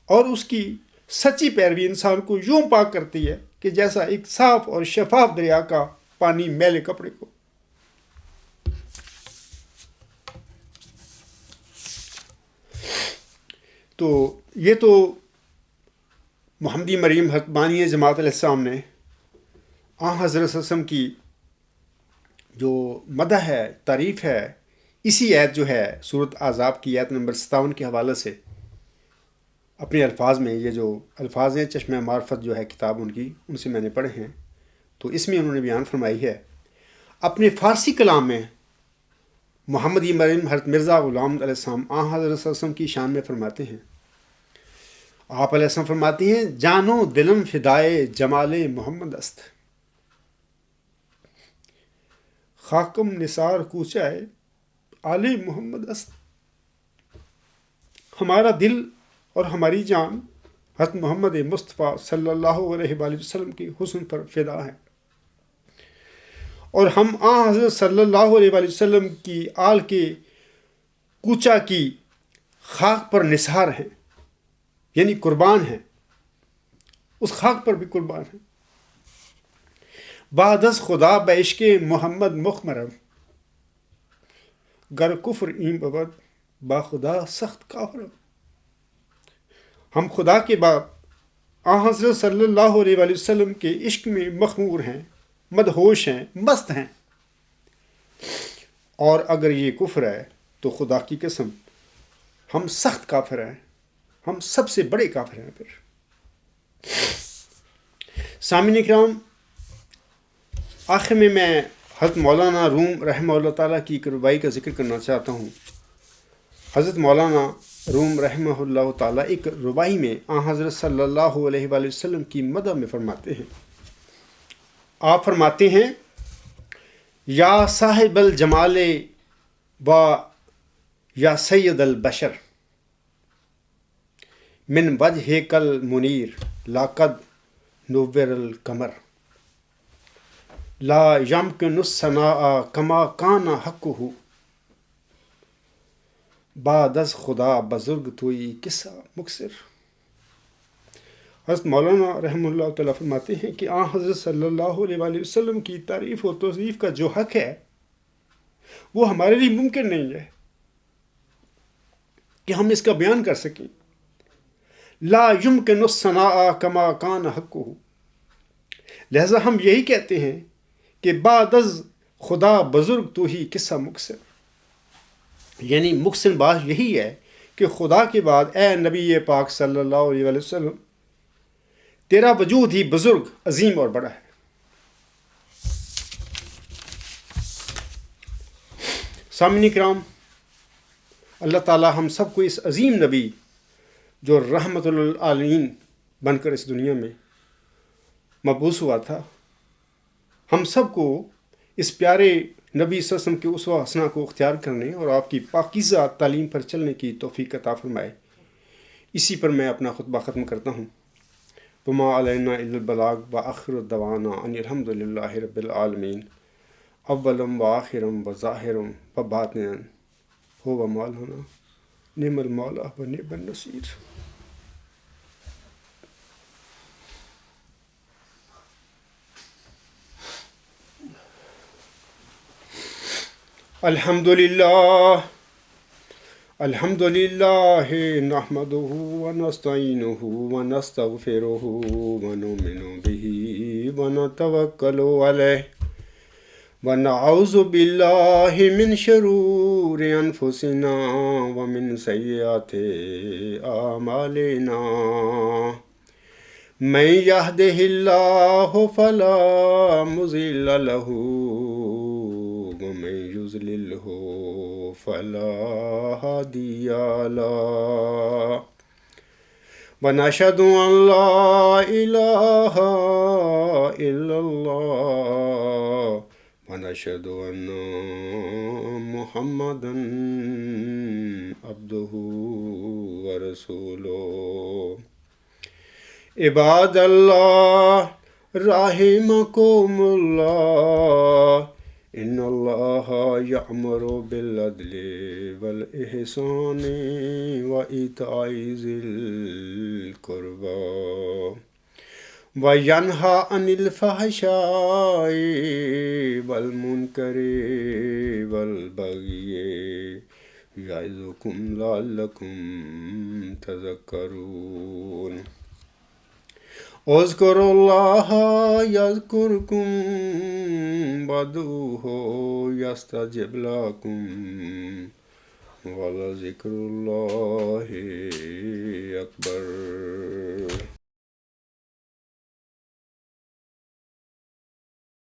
Speaker 1: اور اس کی سچی پیروی انسان کو یوں پاک کرتی ہے کہ جیسا ایک صاف اور شفاف دریا کا پانی میلے کپڑے کو۔ تو یہ تو محمدی مریم حتمانی جماعت علیہ السلام نے حضرت صلی اللہ علیہ وسلم کی جو مدح ہے، تعریف ہے، اسی آیت جو ہے سورۃ احزاب کی آیت نمبر 57 کے حوالے سے اپنے الفاظ میں، یہ جو الفاظ ہیں چشمہ معرفت جو ہے کتاب ان سے میں نے پڑھے ہیں، تو اس میں انہوں نے بیان فرمائی ہے اپنے فارسی کلام میں۔ محمدی مریم حضرت مرزا غلام علیہ السلام حضرت صلی اللہ علیہ وسلم کی شان میں فرماتے ہیں، آپ علیہ السلام فرماتی ہیں، جانو دلم فدائے جمال محمد است، خاکم نثار کوچائے آل محمد است۔ ہمارا دل اور ہماری جان حضرت محمد مصطفیٰ صلی اللہ علیہ وآلہ وسلم کی حسن پر فدا ہے، اور ہم حضرت صلی اللہ علیہ وآلہ وسلم کی آل کے کوچا کی خاک پر نثار ہیں، یعنی قربان ہیں، اس خاک پر بھی قربان ہیں۔ بعد از خدا بعشق محمد مخمرم، گر کفر این بود با خدا سخت کافرم۔ ہم خدا کے بعد حضرت صلی اللہ علیہ وآلہ وسلم کے عشق میں مخمور ہیں، مدہوش ہیں، مست ہیں، اور اگر یہ کفر ہے تو خدا کی قسم ہم سخت کافر ہیں، ہم سب سے بڑے کافر ہیں۔ پھر سامعین کرام، آخر میں حضرت مولانا روم رحمہ اللہ تعالیٰ کی ایک ربائی کا ذکر کرنا چاہتا ہوں۔ حضرت مولانا روم رحمہ اللہ تعالیٰ ایک ربائی میں حضرت صلی اللہ علیہ وآلہ وسلم کی مدح میں فرماتے ہیں، آپ فرماتے ہیں، یا صاحب الجمال و یا سید البشر، من وجهک المنیر لاقد نور القمر، لا یمکن الثناء کما کان حقہ، بعد از خدا بزرگ توئی قصہ مکثر۔ حضرت مولانا رحمہ اللہ تعالیٰ فرماتے ہیں کہ حضرت صلی اللہ علیہ وآلہ وسلم کی تعریف و توصیف کا جو حق ہے وہ ہمارے لیے ممکن نہیں ہے کہ ہم اس کا بیان کر سکیں۔ لا یمکن الثناء کما کان حقہ، لہذا ہم یہی کہتے ہیں کہ بعد از خدا بزرگ تو ہی قصہ مکثر، یعنی مکثر بات یہی ہے کہ خدا کے بعد اے نبی پاک صلی اللہ علیہ وآلہ وسلم، تیرا وجود ہی بزرگ، عظیم اور بڑا ہے۔ سامعین کرام، اللہ تعالیٰ ہم سب کو اس عظیم نبی جو رحمت للعالمین بن کر اس دنیا میں مبعوث ہوا تھا، ہم سب کو اس پیارے نبی صلی اللہ علیہ وسلم کے اسوہ حسنہ کو اختیار کرنے اور آپ کی پاکیزہ تعلیم پر چلنے کی توفیق عطا فرمائے۔ اسی پر میں اپنا خطبہ ختم کرتا ہوں۔ وما علینا الا البلاغ وآخر دعوانا ان الحمد للہ رب العالمین، اولم وآخرم وظاہرم وباطنا هو مولانا نعم المولا ونعم النصیر۔ الحمد للہ نحمده ونستعینه ونستغفره ونؤمن به ونتوکل علیہ ونعوذ باللہ من شرور انفسنا ومن سیئات اعمالنا، من یهده اللہ فلا مضل له ومن يضلله فلا هادي له، ونشهد أن لا إله إلا الله ونشهد أن محمدا عبده ورسوله۔ عباد الله رحمكم الله، إن الله يأمر بالعدل والإحسان وإيتاء ذي القربى وينهى عن الفحشاء والمنكر والبغي يعظكم لعلكم تذكرون اذكروا الله يذكركم وادعوه يستجب لكم ولذكر الله أكبر